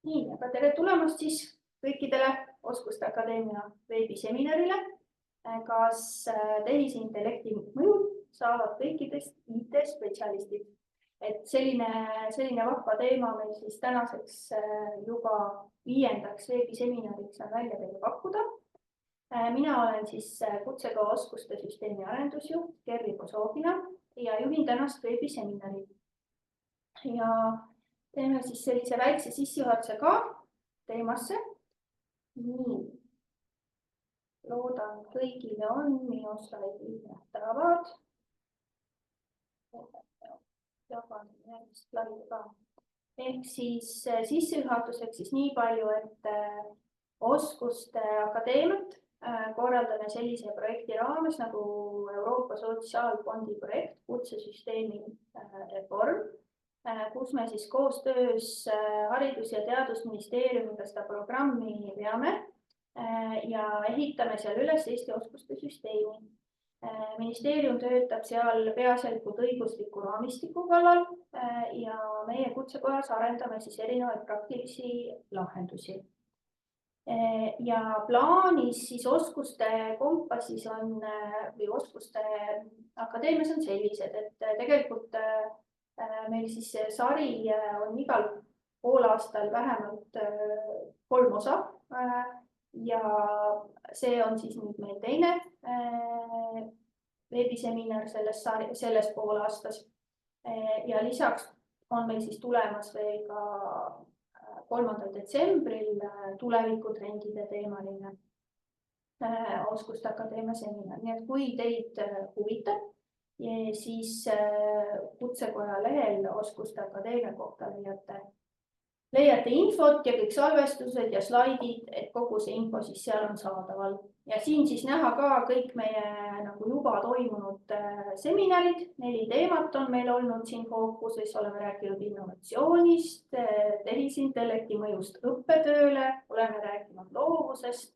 Nii, aga tere tulemast siis kõikidele Oskuste Akadeemia veebiseminarile. Kas tehisintellekti mõjul saavad kõikidest IT-spetsialistid? Et selline vahva teema meil siis tänaseks juba 5. veebiseminariks on välja teile pakkuda. Mina olen siis kutsekoha oskuste süsteemi arendusjuht Kerli Posoogina ja juhin tänast veebiseminari. Ja teeme siis sellise väikse sissejuhatuse ka teemasse. Nii. Loodan kõigile on minu slaidid nähtavad. Jagan järgmist slaidi ka. Ehk siis sissejuhatuseks siis nii palju, et Oskuste Akadeemiat korraldame sellise projekti raames nagu Euroopa Sotsiaalfondi projekt kutsesüsteemi reform, kus me siis koostöös Haridus- ja Teadusministeeriumiga seda programmi veame ja ehitame seal üles Eesti oskuste süsteemi. Ministeerium töötab seal peaasjalikult õigusliku raamistiku kallal ja meie kutsekojas arendame siis erinevaid praktilisi lahendusi. Ja plaanis siis oskuste kompassis on või Oskuste Akadeemias on sellised, et tegelikult meil siis sari on igal poolaastal vähemalt 3 osa ja see on siis nüüd meil teine veebiseminar selles poolaastas ja lisaks on meil siis tulemas veel ka 3. detsembril tulevikutrendide teemaline Oskuste Akadeemia seminar. Nii et kui teid huvitab, siis kutsekoja lehel Oskuste Akadeemia kohta leiate infot ja kõik salvestused ja slaidid, et kogu see info siis seal on saadaval. Ja siin siis näha ka kõik meie nagu juba toimunud seminarid. 4 teemat on meil olnud siin fookuses, oleme rääkinud innovatsioonist, tehisintellekti mõjust õppetööle, oleme rääkinud loovusest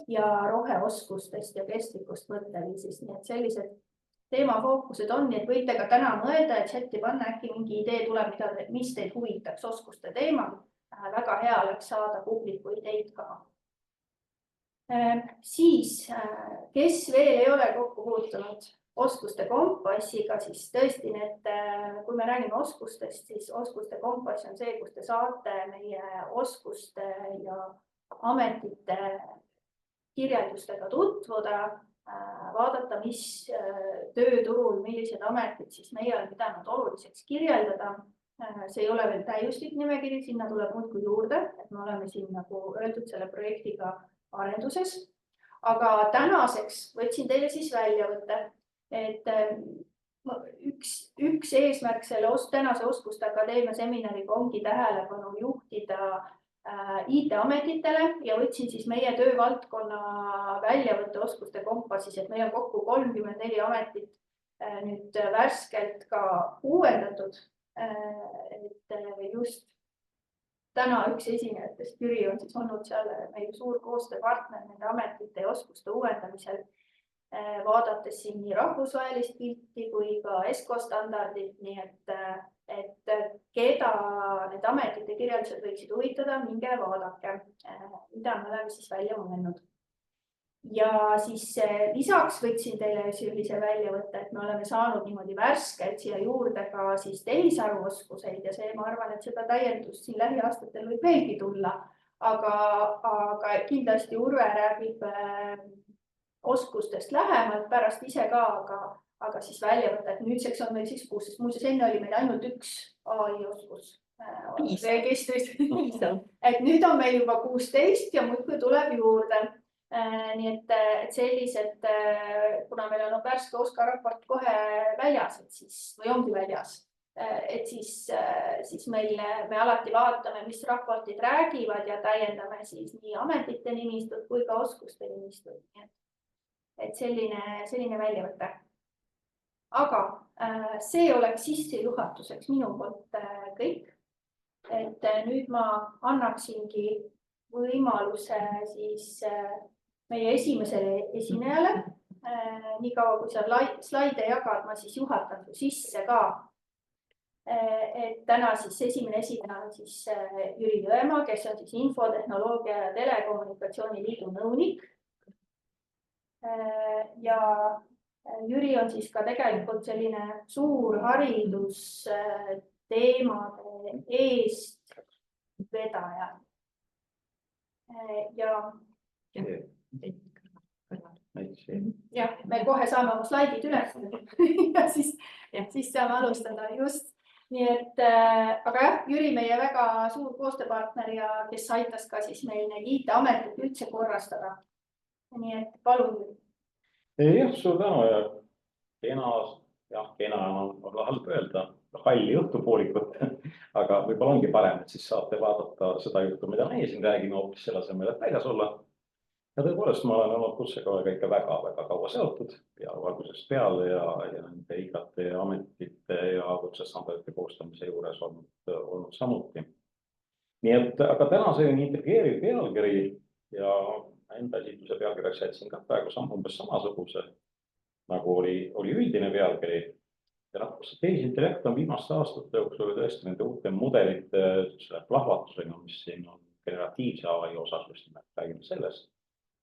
ja roheoskustest ja kestlikust mõtteviisist. Nii et sellised teemafookused on, nii et võite ka täna mõelda, et chati panna äkki mingi idee tuleb, mis teid huvitaks oskuste teemal. Väga hea oleks saada publiku ideid ka. Siis, kes veel ei ole kokku puutunud oskuste kompassiga, siis tõesti kui me räägime oskustest, siis oskuste kompass on see, kus te saate meie oskuste ja ametite kirjeldustega tutvuda, vaadata, mis tööturul, millised ametid siis meie on pidanud oluliseks kirjeldada. See ei ole veel täiuslik nimekiri, sinna tuleb muudkui juurde, et me oleme siin nagu öeldud selle projektiga arenduses. Aga tänaseks võtsin teile siis välja võtta, et üks eesmärk selle tänase Oskuste Akadeemia seminariga ongi tähelepanu juhtida IT-ametitele ja võtsin siis meie töövaldkonna väljavõtte Oskuste kompassis, et meil on kokku 34 ametit nüüd värskelt ka uuendatud. Et just täna üks esinejatest, Jüri, on siis olnud seal meil suur koostööpartner nende ametite ja oskuste uuendamisel, vaadates siin nii rahvusvahelist pilti kui ka ESCO standardit, nii et keda need ametite kirjeldused võiksid huvitada, minge vaadake, mida me oleme siis välja mõelnud. Ja siis lisaks võtsin teile sellise väljavõtte, et me oleme saanud niimoodi värskelt siia juurde ka siis tehisaruoskuseid ja see, ma arvan, et seda täiendust siin lähiaastatel võib veelgi tulla, aga kindlasti Urve räägib oskustest lähemalt pärast ise ka, aga siis väljavõtte, et nüüdseks on meil siis 6, sest muuseas enne oli meil ainult üks AI-oskus registris. Et nüüd on meil juba 16 ja muudkui tuleb juurde. Nii et sellised, kuna meil on värske OSKA raport kohe väljas, või ongi väljas, et siis me alati vaatame, mis raportid räägivad ja täiendame siis nii ametite nimistut kui ka oskuste nimistut. Et selline väljavõte. Aga see oleks sissejuhatuseks minu poolt kõik. Et nüüd ma annaksingi võimaluse siis meie esimesele esinejale. Nii kaua, kui sa slaide jagad, ma siis juhatan su sisse ka. Et täna siis esimene esineja on siis Jüri Jõemaa, kes on siis Infotehnoloogia ja Telekommunikatsiooni Liidu nõunik. Ja Jüri on siis ka tegelikult selline suur haridusteemade eestvedaja. Ja me kohe saame oma slaidid üles ja siis saame alustada just. Nii et, aga jah, Jüri meie väga suur koostööpartner ja kes aitas ka siis meil neid IT-ametit üldse korrastada. Nii et palun. Jah, suur tänu ja kena on halb öelda, halli õhtupoolikut, aga võib-olla ongi parem, et siis saate vaadata seda juttu, mida meie siin räägime hoopis selle asemel, et väljas olla. Ja tõepoolest ma olen olnud kutsekohaga ikka väga kaua seotud ja algusest peale ja nende IKT ametite ja kutsestandardite koostamise juures olnud samuti. Nii et, aga täna selline integreeriv pealkiri ja enda esitluse pealkirjaks jätsin ka praegu umbes samasuguse, nagu oli üldine pealkiri. Ja tehisintellekt on viimaste aastate jooksul tõesti nende uute mudelite plahvatusega, mis siin on generatiivse AI osas, just nimelt räägime sellest,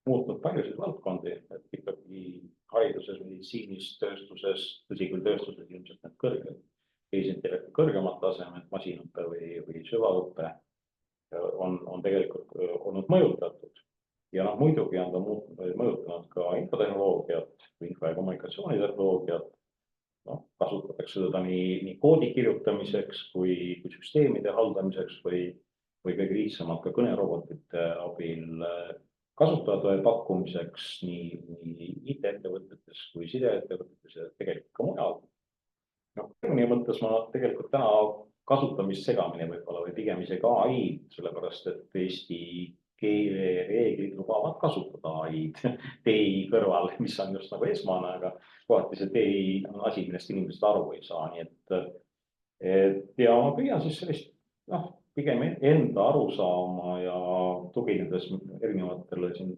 muutnud paljusid valdkondi, et ikkagi hariduses, meditsiinis, tööstuses, tõsi küll tööstuses ilmselt need tehisintellekti kõrgemad tasemed, masinõppe või süvaõppe on tegelikult olnud mõjutatud. Ja muidugi on ta mõjutanud ka infotehnoloogiat, info- ja kommunikatsioonitehnoloogiat. Kasutatakse seda nii koodi kirjutamiseks kui süsteemide haldamiseks või kõige lihtsamalt ka kõnerobotite abil kasutajatoe pakkumiseks nii IT-ettevõtetes kui sideettevõtetes ja tegelikult ka mujal. Nii mõttes ma tegelikult täna kasutamist segamini võib-olla või pigem isegi AI, sellepärast et Eesti keelereeglid lubavad kasutada AI-d TI kõrval, mis on just nagu esmane, aga kohati see TI on asi, millest inimesed aru ei saa. Nii et ja ma püüan siis sellist pigem enda arusaama ja tuginedes erinevatele siin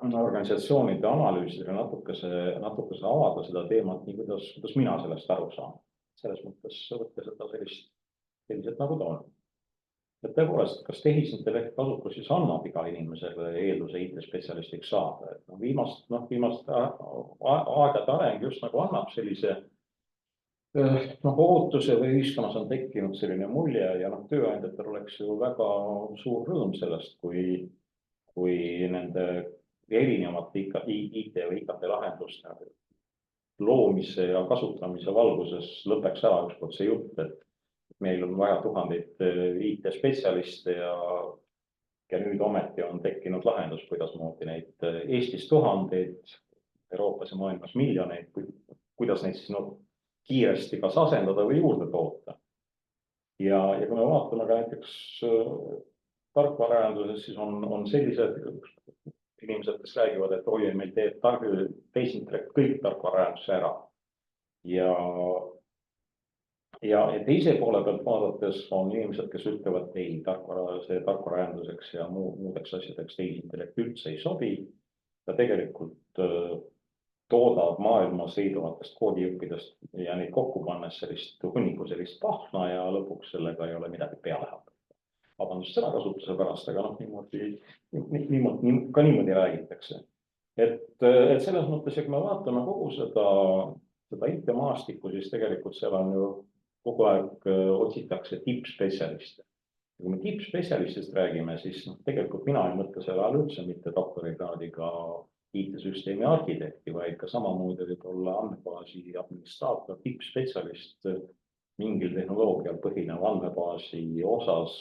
organisatsioonide analüüsidele natukese avada seda teemat, nii kuidas mina sellest aru saan. Selles mõttes võtta seda selliselt nagu ta on. Et tõepoolest, kas tehisintellekt kasutus siis annab iga inimesele eelduse IT-spetsialistiks saada? Viimast aegade areng just nagu annab sellise ootuse või ühiskonnas on tekkinud selline mulje ja tööandjatel oleks ju väga suur rõõm sellest, kui nende erinevate IT või IKT lahenduste loomise ja kasutamise valguses lõpeks ära ükskord see jutt, et meil on vaja tuhandeid IT-spetsialiste ja nüüd ometi on tekkinud lahendus, kuidas moodi neid Eestis tuhandeid, Euroopas ja maailmas miljoneid, kuidas neid siis kiiresti kas asendada või juurde toota. Ja kui me vaatame ka näiteks tarkvaraarenduses, siis on sellised inimesed, kes räägivad, et oi, meil teeb tehisintellekt kõik tarkvaraarendusse ära. Ja teise poole pealt vaadates on inimesed, kes ütlevad, et ei, tarkvaraaränduseks ja muudeks asjadeks tehisintellekt üldse ei sobi. Ta tegelikult toodab maailmas leiduvatest koodiõppidest ja neid kokku pannes hunniku sellist pahna ja lõpuks sellega ei ole midagi peale hakata. Vabandust sõna kasutuse pärast, aga niimoodi räägitakse. Et selles mõttes, kui me vaatame kogu seda IT-maastikku, siis tegelikult seal on ju kogu aeg otsitakse tippspetsialiste. Kui me tippspetsialistist räägime, siis tegelikult mina ei mõtle selle all üldse mitte doktorikraadiga IT-süsteemi arhitekti, vaid ka samamoodi võib olla andmebaasi administraator, tippspetsialist mingil tehnoloogial põhinev andmebaasi osas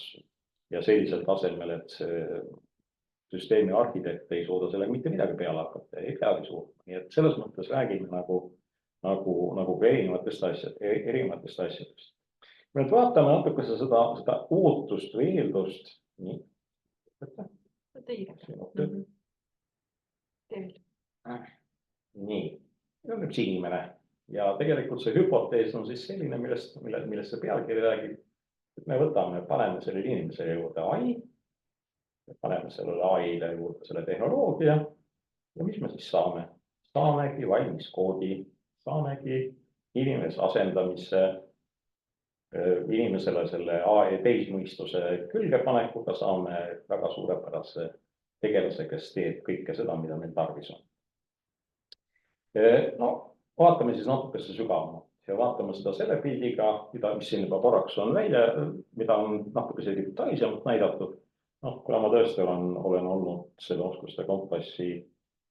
ja sellisel tasemel, et see süsteemi arhitekt ei suuda sellega mitte midagi peale hakata, ei peagi suutma. Nii et selles mõttes räägime nagu ka erinevatest asjadest. Nüüd vaatame natuke seda ootust või eeldust. Nii. Nii, on üks inimene ja tegelikult see hüpotees on siis selline, millest see pealkiri räägib. Me paneme sellele inimesele juurde AI, paneme sellele AI-le juurde selle tehnoloogia ja mis me siis saame? Saamegi valmis koodi, saamegi inimese asendamise, inimesele selle teismõistuse külge panekuga saame väga suurepärase tegelase, kes teeb kõike seda, mida meil tarvis on. No, vaatame siis natukese sügavamalt ja vaatame seda selle pildiga, mis siin juba korraks on mida on natukese detailsemalt näidatud. Kuna ma tõesti olen olnud selle oskuste kompassi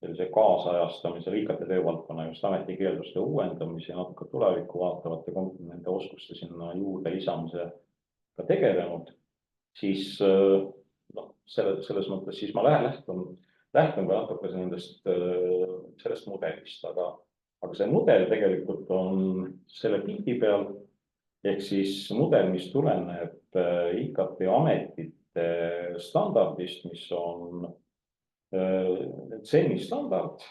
sellise kaasajastamise, IKT töövaldkonna just ametikeelduste uuendamise ja natuke tulevikku vaatavate nende oskuste sinna juurde lisamisega tegelenud, siis selles mõttes siis ma lähtun ka natuke sellest mudelist, aga see mudel tegelikult on selle pildi peal, ehk siis mudel, mis tuleneb IKT ametite standardist, mis on CEN-i standard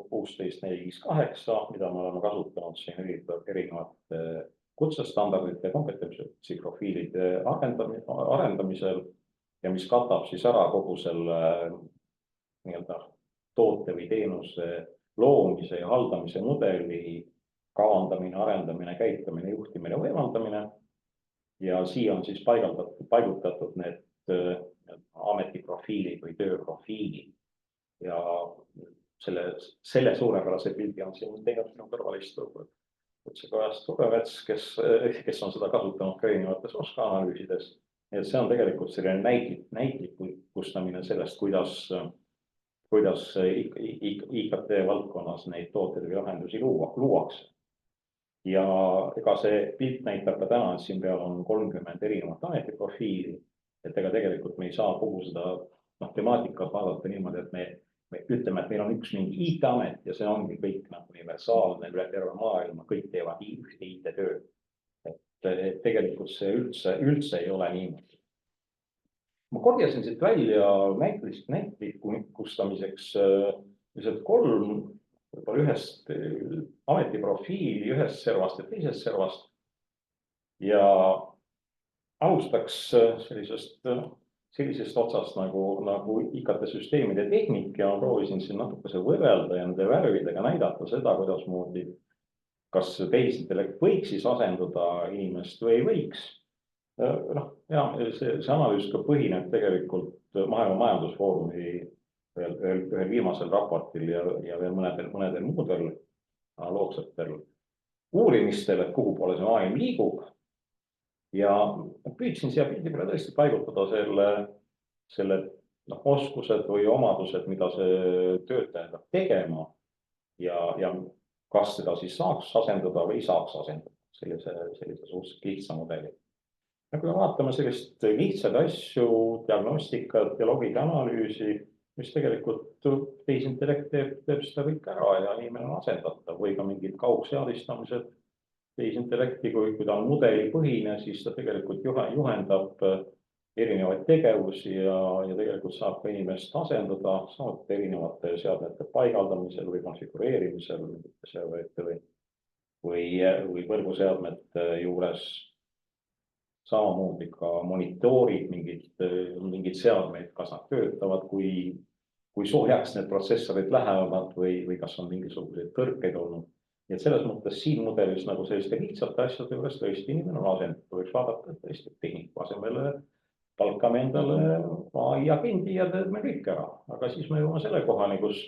16458, mida me oleme kasutanud siin erinevate kutsestandardite ja kompetentsiprofiilide arendamisel ja mis katab siis ära kogu selle toote või teenuse loomise ja haldamise mudeli kavandamine, arendamine, käitumine, juhtimine, võimaldamine. Ja siia on siis paigutatud need ametiprofiilid või tööprofiilid. Ja selle suurepärase pildi on siin teinud minu kõrval istuv kutsekojast Turevets, kes on seda kasutanud ka erinevates oskanalüüsides. Et see on tegelikult selline näitlikustamine sellest, kuidas IKT valdkonnas neid tooteid või lahendusi luuakse. Ja ega see pilt näitab ka täna, et siin peal on 30 erinevat ametiprofiili, et ega tegelikult me ei saa kogu seda temaatikat vaadata niimoodi, et me ütleme, et meil on üks mingi IT-amet ja see ongi kõik universaalne üle terve maailma, kõik teevad ühte IT-tööd. Et tegelikult see üldse ei ole niimoodi. Ma korjasin siit välja näitlikustamiseks lihtsalt 3 võib-olla ühest ametiprofiili, ühest servast ja teisest servast. Ja alustaks sellisest otsast nagu IKT-süsteemide tehnika ja proovisin siin natukese võrrelda ja nende värvidega näidata seda, kuidasmoodi kas tehisintellekt võiks siis asendada inimest või ei võiks. See analüüs ka põhineb tegelikult Maailma Majandusfoorumi ühel viimasel raportil ja veel mõnedel muudel analoogsetel uurimistel, et kuhu poole see maailm liigub. Ja püüdsin siia pildi peale tõesti paigutada selle oskused või omadused, mida see töötaja peab tegema ja kas seda siis saaks asendada või ei saaks asendada sellise suhteliselt lihtsa mudeli. Ja kui me vaatame sellist lihtsaid asju, diagnostikat ja logide analüüsi, mis tegelikult tehisintellekt teeb seda kõik ära ja inimene on asendatav või ka mingid kaugseadistamised tehisintellekti, kui ta on mudelipõhine, siis ta tegelikult juhendab erinevaid tegevusi ja tegelikult saab ka inimest asendada, samuti erinevate seadmete paigaldamisel või konfigureerimisel või võrguseadmete juures. Samamoodi ka monitoorid mingid seadmeid, kas nad töötavad, kui soojaks need protsessorid lähevad või kas on mingisuguseid tõrkeid olnud. Ja selles mõttes siin mudelis nagu selliste lihtsate asjade juures tõesti inimene on asendatud. Võiks vaadata, et tõesti tehniku asemele palkame endale AI agendi ja teeme kõik ära. Aga siis me jõuame selle kohani, kus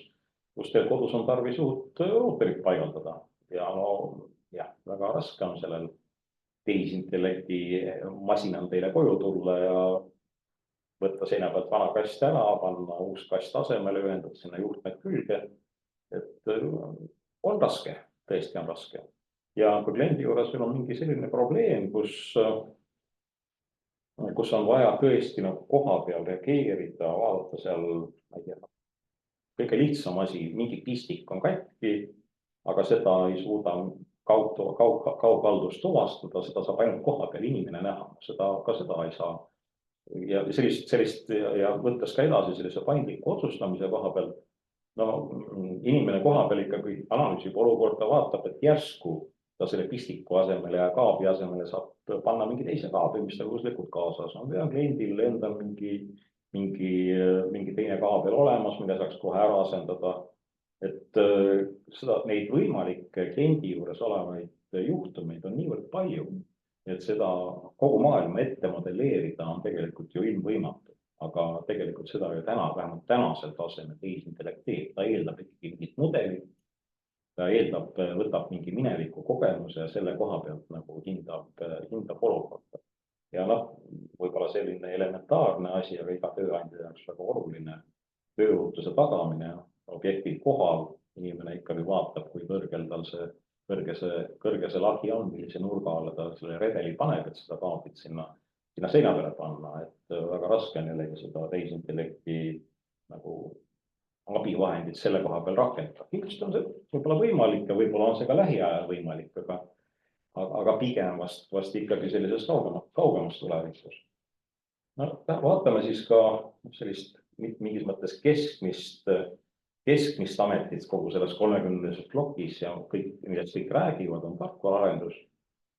teil kodus on tarvis uut ruuterit paigaldada. Ja väga raske on sellel tehisintellekti masinal teile koju tulla ja võtta seina pealt vana kast ära, panna uus kast asemele, ühendada sinna juhtmed külge. Et on raske, tõesti on raske. Ja kui kliendi juures on mingi selline probleem, kus on vaja tõesti koha peal reageerida, vaadata seal, ma ei tea, kõige lihtsam asi, mingi pistik on katki, aga seda ei suuda kaughaldust tuvastada, seda saab ainult koha peal inimene näha, ka seda ei saa. Ja sellist ja võttes ka edasi sellise paindliku otsustamise koha peal, inimene koha peal ikkagi analüüsib olukorda, vaatab, et järsku ta selle pistiku asemele ja kaabi asemele saab panna mingi teise kaabi, mis tal kuuslikult kaasas on. Ja kliendil endal mingi teine kaabel olemas, mida saaks kohe ära asendada. Et neid võimalikke kliendi juures olevaid juhtumeid on niivõrd palju, et seda kogu maailma ette modelleerida on tegelikult ju ilmvõimatu. Aga tegelikult seda ju vähemalt tänasel tasemel tehisintellekt teeb, ta eeldab ikkagi mingit mudelit, ta eeldab, võtab mingi mineviku kogemuse ja selle koha pealt nagu hindab olukorda. Ja võib-olla selline elementaarne asi, aga iga tööandja jaoks väga oluline tööohutuse tagamine, objektil kohal, inimene ikkagi vaatab, kui kõrgel tal kõrge see lagi on, millise nurga alla ta selle redeli paneb, et seda kaablit sinna seina peale panna, et väga raske on jällegi seda tehisintellekti nagu abivahendid selle koha peal rakendada. Kindlasti on see võib-olla võimalik ja võib-olla on see ka lähiajal võimalik, aga pigem vast ikkagi sellises kaugemas tulevikus. No, vaatame siis ka sellist mingis mõttes keskmist ametit kogu selles 30 plokis ja kõik, millest kõik räägivad, on tarkvaraarendus.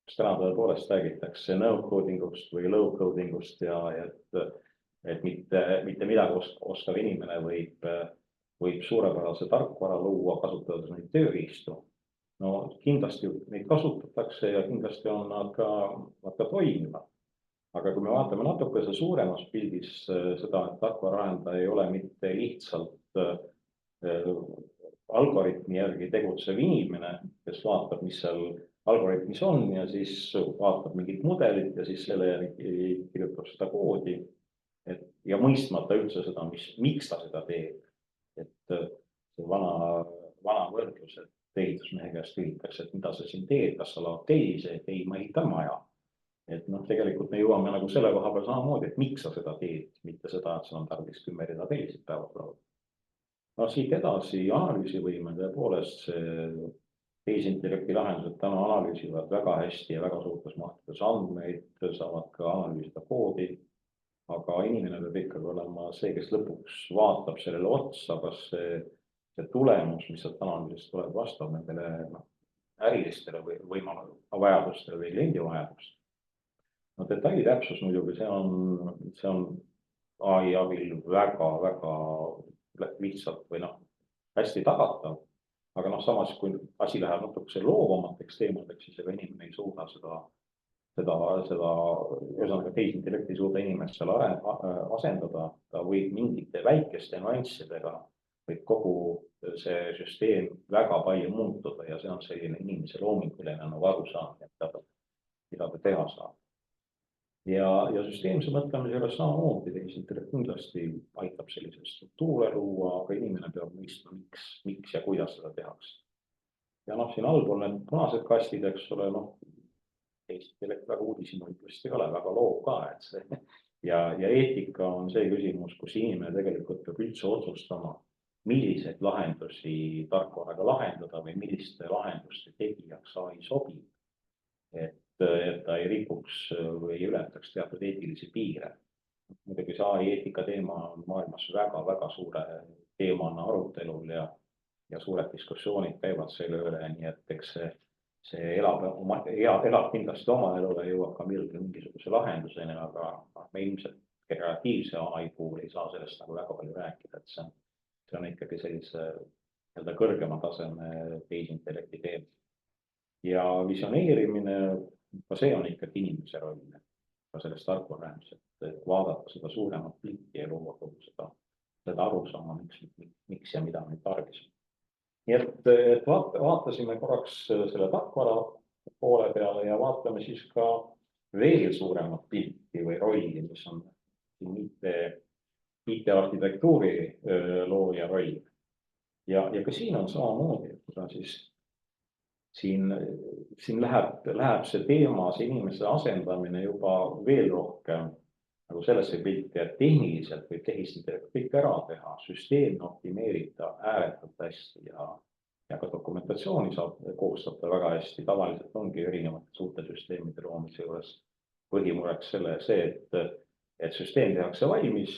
Täna tõepoolest räägitakse no-codingust või low-codingust ja et mitte midagi oskav inimene võib suurepärase tarkvara luua, kasutades neid tööriistu. No kindlasti neid kasutatakse ja kindlasti on nad ka toimivad. Aga kui me vaatame natuke suuremas pildis seda, et tarkvaraarendaja ei ole mitte lihtsalt algoritmi järgi tegutsev inimene, kes vaatab, mis seal algoritmis on ja siis vaatab mingit mudelit ja siis selle järgi kirjutab seda koodi ja mõistmata üldse seda, miks ta seda teeb. Et see vana võrdlus, et ehitusmehe käest küsitakse, et mida sa siin teed, kas sa laod teise, et ei, ma ehitan maja. Et tegelikult me jõuame nagu selle koha peal samamoodi, et miks sa seda teed, mitte seda, et sul on tarvis 10 rida telisid päevas lauda. No siit edasi analüüsivõime, tõepoolest see tehisintellekti lahendused täna analüüsivad väga hästi ja väga suurtes mahtudes andmeid, saavad ka analüüsida koodi, aga inimene peab ikkagi olema see, kes lõpuks vaatab sellele otsa, kas see tulemus, mis sealt analüüsist tuleb, vastab nendele ärilistele või vajadustele või kliendi vajadustele. No detaili täpsus muidugi, see on AI abil väga lihtsalt või hästi tagatav, aga samas, kui asi läheb natuke loovamateks teemadeks, siis ega inimene ei suuda ühesõnaga tehisintellekt ei suuda inimest seal asendada, ta võib mingite väikeste nüanssidega võib kogu see süsteem väga palju muutuda ja see on selline inimese loominguline nagu arusaamine, mida ta teha saab. Ja süsteemse mõtlemise juures samamoodi tehisintellekt kindlasti aitab sellise struktuure luua, aga inimene peab mõistma, miks ja kuidas seda tehakse. Ja siin allpool need punased kastid, eks ole, tehisintellekt väga uudishimulikult ei ole, väga loov ka, et see ja eetika on see küsimus, kus inimene tegelikult peab üldse otsustama, milliseid lahendusi tarkvaraga lahendada või milliste lahenduste tegijaks AI sobib. Et ta ei rikuks või ei ületaks teatud eetilisi piire. Muidugi see AI eetika teema on maailmas väga suure teemana arutelul ja suured diskussioonid käivad selle üle, nii et eks see elab kindlasti oma elu ja jõuab ka mingisuguse lahenduseni, aga me ilmselt kreatiivse AI puhul ei saa sellest nagu väga palju rääkida, et see on ikkagi sellise kõrgema taseme tehisintellekti teema. Ja visioneerimine, ka see on ikkagi inimese roll, ka sellest tarkvaraarendusest, et vaadata seda suuremat pilti ja luua kogu seda arusaama, miks ja mida meil tarvis on. Nii et vaatasime korraks selle tarkvara poole peale ja vaatame siis ka veel suuremat pilti või rolli, mis on IT-arhitektuuri looja roll. Ja ka siin on samamoodi, et siin läheb see teema, see inimese asendamine juba veel rohkem nagu sellesse pilti, et tehniliselt võib tehisintellekt kõik ära teha, süsteem optimeerib ta ääretult hästi ja ka dokumentatsiooni saab koostada väga hästi. Tavaliselt ongi erinevate suurte süsteemide loomise juures põhimureks see, et süsteem tehakse valmis,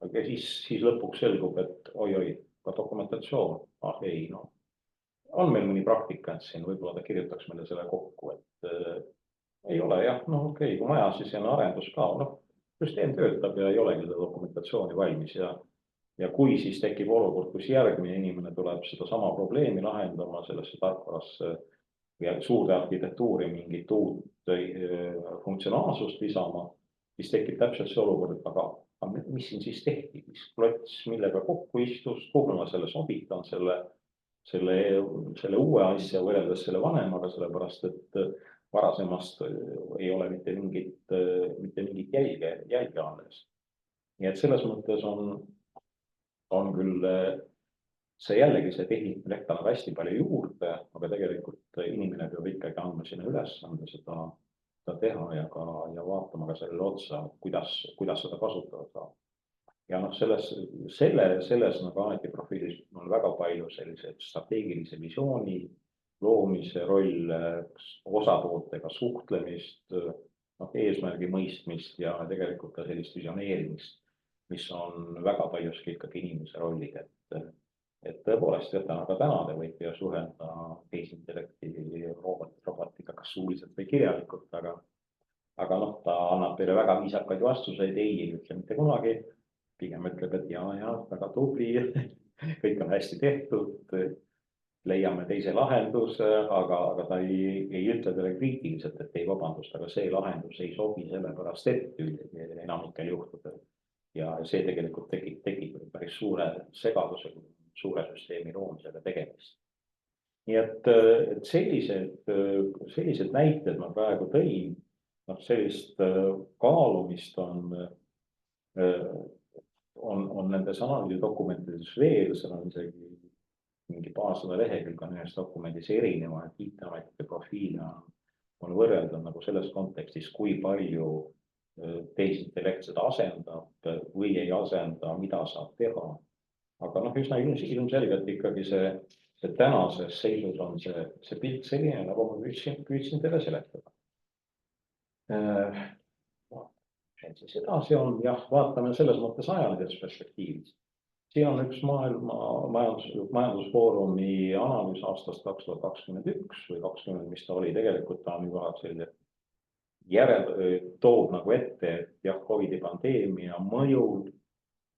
aga siis lõpuks selgub, et oi, ka dokumentatsioon, on meil mõni praktikant siin, võib-olla ta kirjutaks meile selle kokku, et ei ole jah, okei, kui maja, siis on arendus ka, süsteem töötab ja ei olegi seda dokumentatsiooni valmis ja kui siis tekib olukord, kus järgmine inimene tuleb seda sama probleemi lahendama sellesse tarkvarasse suurde arhitektuuri mingit uut funktsionaalsust lisama, siis tekib täpselt see olukord, aga mis siin siis tehti, mis klots, millega kokku istus, kuhu ma selle sobitan, selle uue asja võrreldes selle vanemaga, sellepärast et varasemast ei ole mitte mingit jälge alles. Nii et selles mõttes on küll see jällegi see tehisintellekt annab hästi palju juurde, aga tegelikult inimene peab ikkagi andma sinna ülesande seda teha ja vaatama ka sellele otsa, kuidas seda kasutada saab. Ja selles nagu ametiprofiilis on väga palju selliseid strateegilise visiooni loomise roll, osapooltega suhtlemist, eesmärgi mõistmist ja tegelikult ka sellist visioneerimist, mis on väga paljuski ikkagi inimese rollid, et tõepoolest ka täna te võite ju suhelda tehisintellekti robotiga kas suuliselt või kirjalikult, aga ta annab teile väga viisakaid vastuseid, ei ütle mitte kunagi, pigem ütleb, et ja, väga tubli, kõik on hästi tehtud, leiame teise lahenduse, aga ta ei ütle teile kriitiliselt, et ei vabandust, aga see lahendus ei sobi sellepärast enamikel juhtudel. Ja see tegelikult tekib päris suure segaduse, suure süsteemi loomisega tegemist. Nii et sellised näited ma praegu tõin, sellist kaalumist on nendes analüüsidokumentides veel, seal on isegi mingi paarsada lehekülge on ühes dokumendis erinevaid IT-ametite profiile on võrrelda nagu selles kontekstis, kui palju tehisintellekt seda asendab või ei asenda, mida saab teha. Aga üsna ilmselgelt ikkagi see tänases seisus on see pilt selline, nagu ma püüdsin teile seletada. Siis edasi on, vaatame selles mõttes ajalises perspektiivis. Siin on üks maailma majandusfoorumi analüüs aastast 2021 või 2020, mis ta oli, tegelikult ta on juba selline toob nagu ette, et COVID-i pandeemia mõjul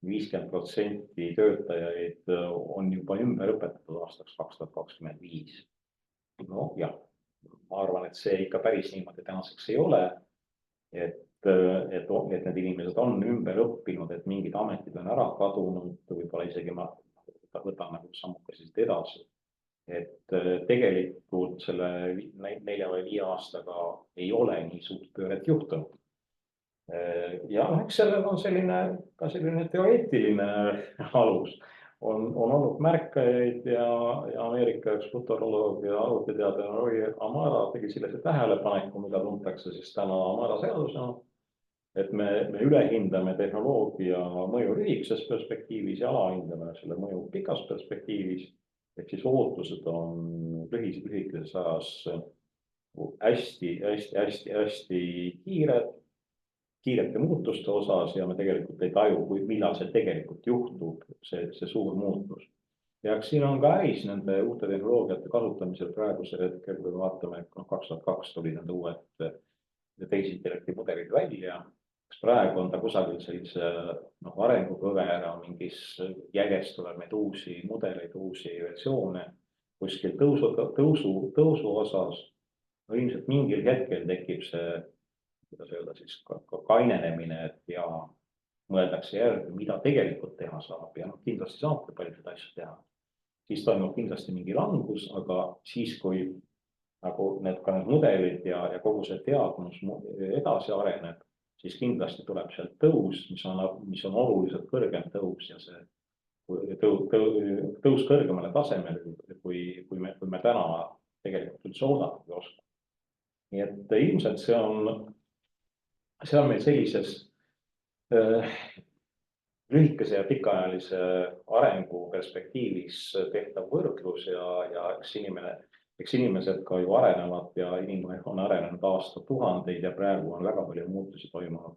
50% töötajaid on juba ümber õpetatud aastaks 2025. Ma arvan, et see ikka päris niimoodi tänaseks ei ole, et need inimesed on ümber õppinud, et mingid ametid on ära kadunud, võib-olla isegi ma võtan nagu sammukesest edasi. Et tegelikult selle 4 või 5 aastaga ei ole nii suurt pööret juhtunud. Ja eks sellel on selline teoreetiline alus. On olnud märkajaid ja Ameerika üks futuroloog ja arvutiteadlane Roy Amara tegi sellise tähelepaneku, mida tuntakse siis täna Amara seadusena, et me ülehindame tehnoloogia mõju lühikeses perspektiivis ja alahindame selle mõju pikas perspektiivis. Ehk siis ootused on lühikeses ajas hästi kiirete muutuste osas ja me tegelikult ei taju, millal see tegelikult juhtub, see suur muutus. Ja siin on ka äris nende uute tehnoloogiate kasutamisel praegusel hetkel, kui vaatame, 2002 tuli nende uued tehisintellekti mudelid välja. Praegu on ta kusagil sellise arengukõvera mingis järjest tuleb neid uusi mudeleid, uusi versioone kuskil tõusu osas. Ilmselt mingil hetkel tekib see, kuidas öelda siis, kainenemine, et ja mõeldakse järgi, mida tegelikult teha saab ja kindlasti saab paljusid asju teha. Siis toimub kindlasti mingi langus, aga siis, kui nagu need mudelid ja kogu see teadmus edasi areneb, siis kindlasti tuleb sealt tõus, mis on oluliselt kõrgem tõus ja see tõus kõrgemale tasemele, kui me täna tegelikult üldse oodata või oskame. Nii et ilmselt see on meil sellises lühikese ja pikaajalise arengu perspektiivis tehtav võrdlus ja eks inimesed ka ju arenevad ja inimene on arenenud aastatuhandeid ja praegu on väga palju muutusi toimunud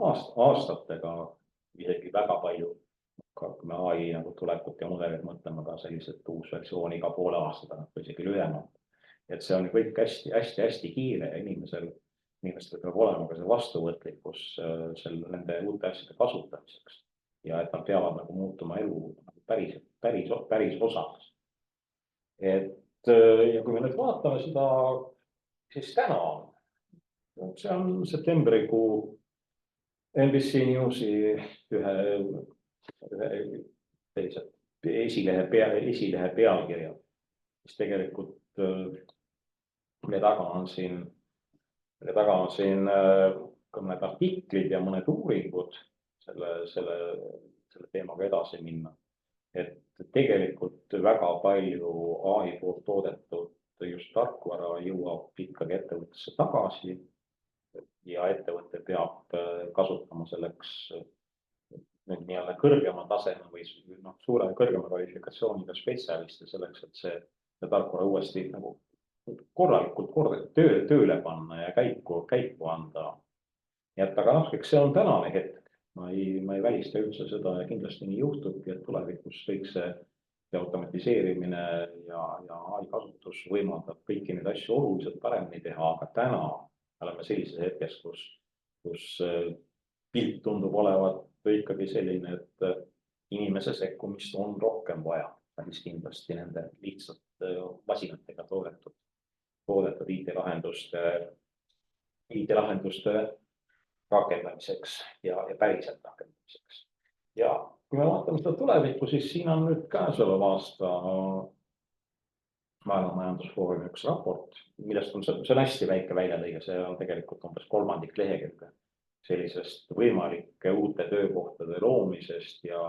aastatega, isegi väga palju. Kui me AI nagu tulekut ja mudelid mõtleme ka sellised uus versioon iga poole aastada või isegi lühemalt. Et see on kõik hästi kiire ja inimestel peab olema ka see vastuvõtlikkus nende uute asjade kasutamiseks. Ja et nad peavad nagu muutuma elu päris osaks. ja kui me nüüd vaatame seda, siis täna see on septembrikuu NBC Newsi ühe sellise esilehe pealkirja, mis tegelikult mille taga on siin ka mõned artiklid ja mõned uuringud selle teemaga edasi minna. Et tegelikult väga palju AI poolt toodetud just tarkvara jõuab ikkagi ettevõttesse tagasi ja ettevõte peab kasutama selleks nüüd nii-öelda kõrgema taseme või kõrgema kvalifikatsiooniga spetsialiste selleks, et see tarkvara uuesti nagu korralikult tööle panna ja käiku anda. Nii et aga eks see on tänane hetk. Ma ei välista üldse seda ja kindlasti nii juhtubki, et tulevikus kõik see automatiseerimine ja AI kasutus võimaldab kõiki neid asju oluliselt paremini teha, aga täna oleme sellises hetkes, kus pilt tundub olevat ikkagi selline, et inimese sekkumist on rohkem vaja, päris kindlasti nende lihtsalt masinatega toodetud IT-lahenduste rakendamiseks ja päriselt rakendamiseks. Ja kui me vaatame seda tulevikku, siis siin on nüüd käesoleva aasta Maailma Majandusfoorumi üks raport, millest see on hästi väike väljalõige, see on tegelikult umbes 3 lehekülge sellisest võimalike uute töökohtade loomisest ja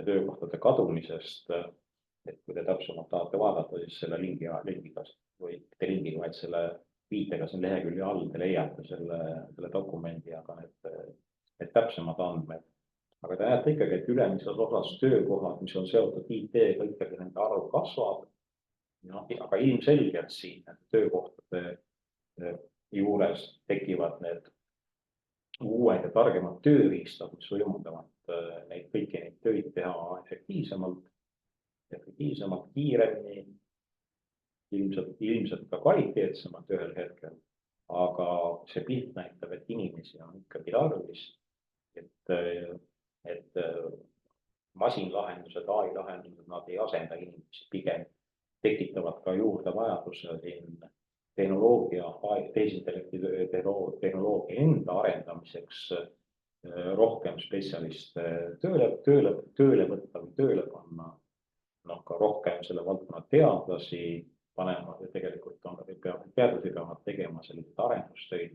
töökohtade kadumisest. Et kui te täpsemalt tahate vaadata, siis selle lingiga või mitte lingiga, vaid selle viitega siin lehekülje all te leiate selle dokumendi, aga need täpsemad andmed. Aga te näete ikkagi, et ülemises osas töökohad, mis on seotud IT-ga, ikkagi nende arv kasvab. Aga ilmselgelt siin töökohtade juures tekivad need uued ja targemad tööriistad, mis võimaldavad kõiki neid töid teha efektiivsemalt, kiiremini, ilmselt ka kvaliteetsemalt ühel hetkel, aga see pilt näitab, et inimesi on ikkagi tarvis, et masinlahendused, AI-lahendused, nad ei asenda inimesi, pigem tekitavad ka juurde vajaduse tehisintellekti tehnoloogia enda arendamiseks rohkem spetsialiste tööle võtta või tööle panna, ka rohkem selle valdkonna teadlasi panema ja tegelikult teadlasi peavad tegema selliseid arendustöid,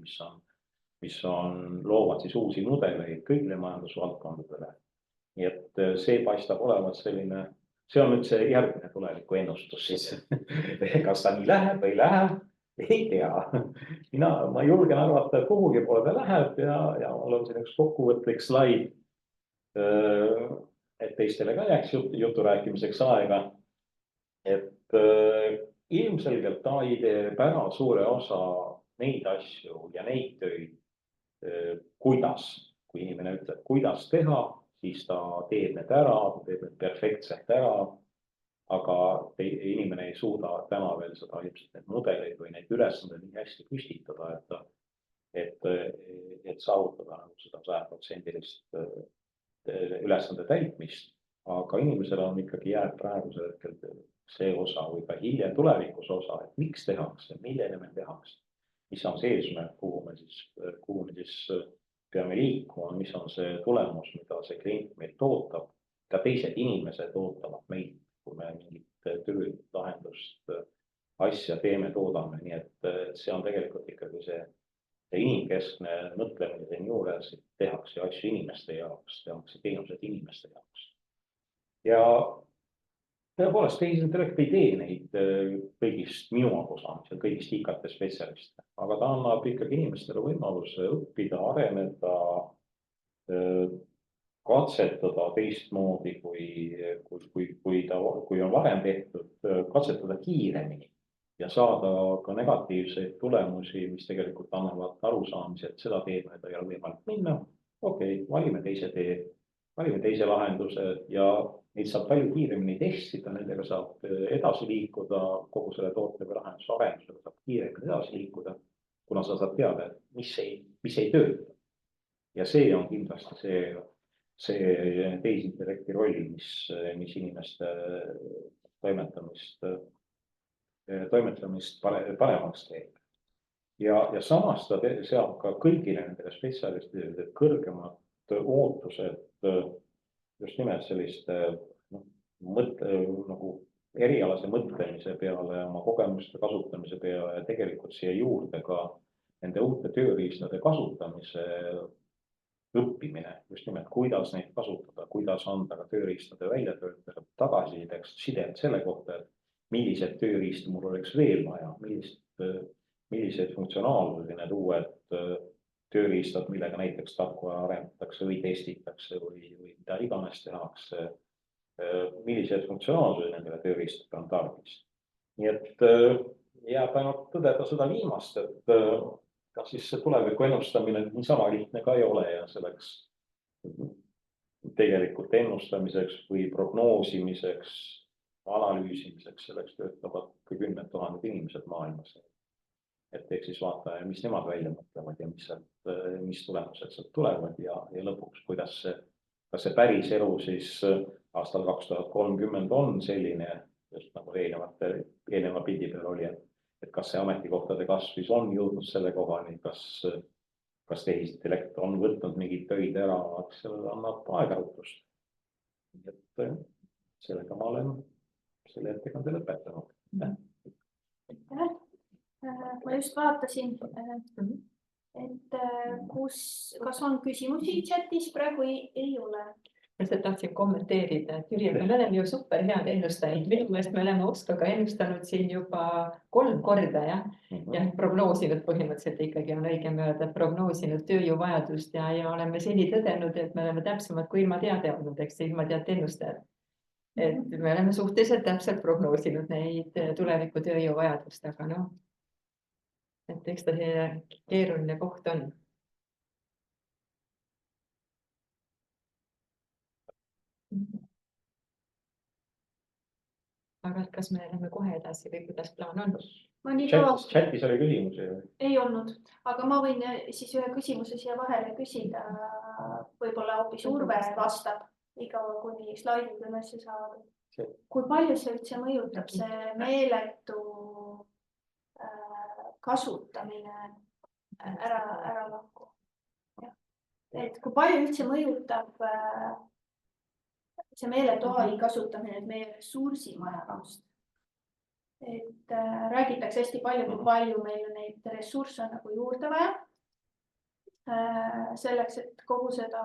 mis loovad siis uusi mudeleid kõigile majandusvaldkondadele. Nii et see paistab olevat selline, see on nüüd see järgmine tuleviku ennustus siis. Kas ta nii läheb või ei lähe, ei tea. Ma julgen arvata, et kuhugi poole ta läheb ja mul on siin üks kokkuvõtlik slaid, et teistele ka jääks jutu rääkimiseks aega. Et ilmselgelt AI teeb ära suure osa neid asju ja neid töid, kuidas, kui inimene ütleb, kuidas teha, siis ta teeb need ära, ta teeb need perfektselt ära, aga inimene ei suuda täna veel seda ilmselt need mudeleid või neid ülesandeid nii hästi püstitada, et saavutada seda 100% ülesande täitmist, aga inimesele on ikkagi jääb praegusel hetkel see osa või ka hiljem tulevikus osa, et miks tehakse, millele me tehakse, mis on see eesmärk, kuhu me siis peame liikuma, mis on see tulemus, mida see klient meil tootab, ka teised inimesed ootavad meilt, kui me mingit tööd, lahendust, asja teeme, toodame, nii et see on tegelikult ikkagi see inimkeskne mõtlemine siin juures, et tehakse asju inimeste jaoks, tehakse teenused inimeste jaoks. Ja tõepoolest, tehisintellekt ei tee neid kõigist minu arusaamisel, kõigist IKT spetsialiste, aga ta annab ikkagi inimestele võimaluse õppida, areneda, katsetada teistmoodi, kui on varem tehtud, katsetada kiiremini ja saada ka negatiivseid tulemusi, mis tegelikult annavad arusaamise, et seda teed ei ole võimalik minna. Okei, valime teise tee, valime teise lahenduse ja neid saab palju kiiremini testida, nendega saab edasi liikuda, kogu selle toote või lahenduse arendusega saab kiiremini edasi liikuda, kuna sa saad teada, mis ei tööta. Ja see on kindlasti see tehisintellekti roll, mis inimeste toimetamist toimetamist paremaks teeb. Ja samas ta seab ka kõigile nendele spetsialistidele kõrgemad ootused just nimelt selliste nagu erialase mõtlemise peale, oma kogemuste kasutamise peale ja tegelikult siia juurde ka nende uute tööriistade kasutamise õppimine, just nimelt kuidas neid kasutada, kuidas anda ka tööriistade väljatöötajale tagasisideks sidet selle kohta, et millised tööriistu mul oleks veel vaja, milliseid funktsionaalsusi need uued tööriistad, millega näiteks tarkvara arendatakse või testitakse või mida iganes tehakse, millised funktsionaalsused nendele tööriistadele on tarvis. Nii et jääb ainult tõdeda seda viimast, et ka siis see tuleviku ennustamine niisama lihtne ka ei ole ja selleks tegelikult ennustamiseks või prognoosimiseks, analüüsimiseks, selleks töötavad 10 000 inimesed maailmas. Et ehk siis vaata, mis nemad välja mõtlevad ja mis tulemused sealt tulevad ja lõpuks, kas see päris elu siis aastal 2030 on selline, just nagu eelneva pildi peal oli, et kas see ametikohtade kasvis on jõudnud selle kohani, kas tehisintellekt on võtnud mingid töid ära, sellele annab aegarutust. Et sellega ma olen selle ettekande lõpetanud. Ma just vaatasin, et kas on küsimusi chatis, praegu ei ole. Ma seda tahtsin kommenteerida, et Jüri, me oleme ju super head ennustajad. Minu meelest me oleme Oskaga ennustanud siin juba 3 korda ja prognoosinud põhimõtteliselt ikkagi on õigem öelda, prognoosinud tööjõuvajadust ja oleme seni tõdenud, et me oleme täpsemad kui ilma teade olnud, eks ilma teate ennustajad. Et me oleme suhteliselt täpselt prognoosinud neid tuleviku tööjõuvajadust, aga et eks ta see keeruline koht on. Aga kas me läheme kohe edasi või kuidas plaan on? Chatis oli küsimusi? Ei olnud, aga ma võin siis ühe küsimuse siia vahele küsida, võib-olla hoopis Urve vastab igav kuni slaidid üles saada. Kui palju see üldse mõjutab see meeletu kasutamine ära lahku? Et kui palju üldse mõjutab see meeletu AI kasutamine meie ressursimajandust? Et räägitakse hästi palju, kui palju meil neid ressursse on nagu juurde vaja. Selleks, et kogu seda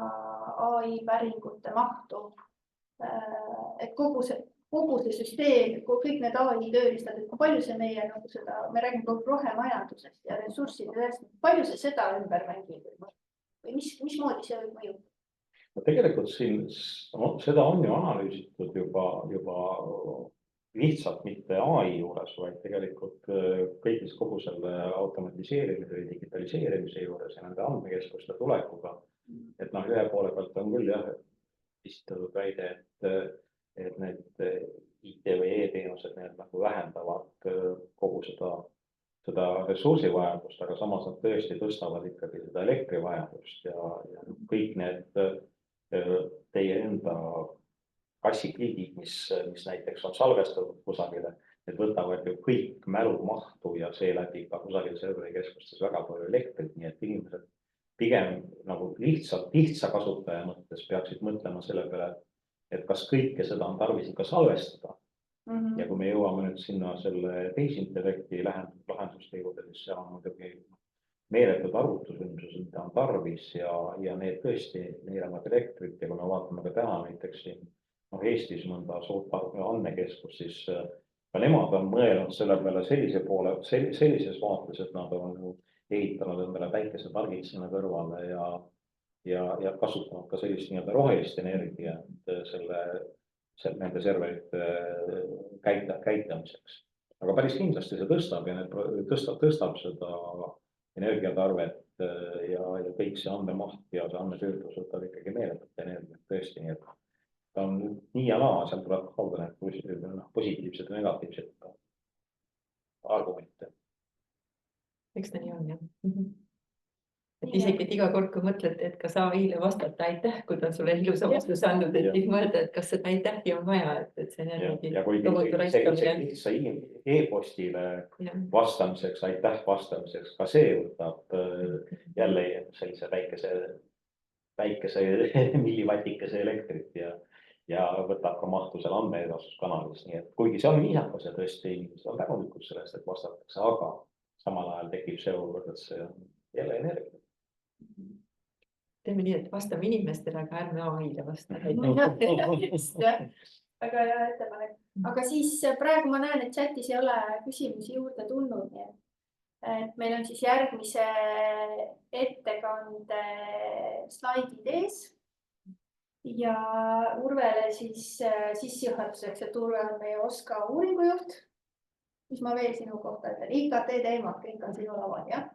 AI päringute mahtu, et kogu see süsteem, kõik need AI tööriistad, et kui palju see meie nagu seda, me räägime rohemajandusest ja ressurssidest, palju see seda ümber mängib või mismoodi see võib mõjutada? Tegelikult siin seda on ju analüüsitud juba lihtsalt mitte AI juures, vaid tegelikult kõigis kogu selle automatiseerimise või digitaliseerimise juures ja nende andmekeskuste tulekuga. Et ühe poole pealt on küll esitatud väide, et need IT või e-teenused nagu vähendavad kogu seda ressursivajadust, aga samas nad tõesti tõstavad ikkagi seda elektrivajadust ja kõik need teie enda kassikliigid, mis näiteks on salvestatud kusagile, need võtavad ju kõik mälumahtu ja seeläbi ka kusagil serverikeskustes väga palju elektrit, nii et inimesed pigem nagu lihtsa kasutaja mõttes peaksid mõtlema selle peale, et kas kõike seda on tarvis ikka salvestada. Ja kui me jõuame nüüd sinna selle tehisintellekti lahenduste juurde, siis seal on muidugi meeletud arvutusvõimsused, mida on tarvis ja need tõesti neelavad elektrit ja kui me vaatame ka täna näiteks siin Eestis mõnda suurt andmekeskust, siis ka nemad on mõelnud selle peale sellises vaates, et nad on ehitanud endale päikesepargid sinna kõrvale ja kasutanud ka sellist nii-öelda rohelist energiat nende serverite käitamiseks. Aga päris kindlasti see tõstab ja tõstab seda energiatarvet ja kõik see andmemaht ja see andmetöötlus võtab ikkagi meeletut energiat tõesti, nii et ta on nii ja naa, seal tuleb kauda need positiivsed ja negatiivsed argumente. Eks ta nii on, jah. Et isegi et iga kord, kui mõtlete, et kas AI-le vastata aitäh, kui ta on sulle ilusa vastuse andnud, et siis mõelda, et kas seda aitähi on vaja, et see on jällegi ja kuigi tohutu raiskamine. see e-postile vastamiseks, aitäh vastamiseks, ka see võtab jälle sellise väikese millivatikese elektrit ja võtab ka mahtu seal andmeedastuskanalis, nii et kuigi see on viisakas ja tõesti inimesed on tänulikud sellest, et vastatakse, aga samal ajal tekib see olukord, et see on jälle energia. Teeme nii, et vastame inimestele, aga ärme AI-le vasta. Väga hea ettepanek. Aga siis praegu ma näen, et chatis ei ole küsimusi juurde tulnud. Nii et meil on siis järgmise ettekande slaidid ees. Ja Urvele siis sissejuhatuseks, et Urve on meie OSKA uuringujuht. Mis ma veel sinu kohta ütlen? IKT teemad, kõik on sinu laval, jah?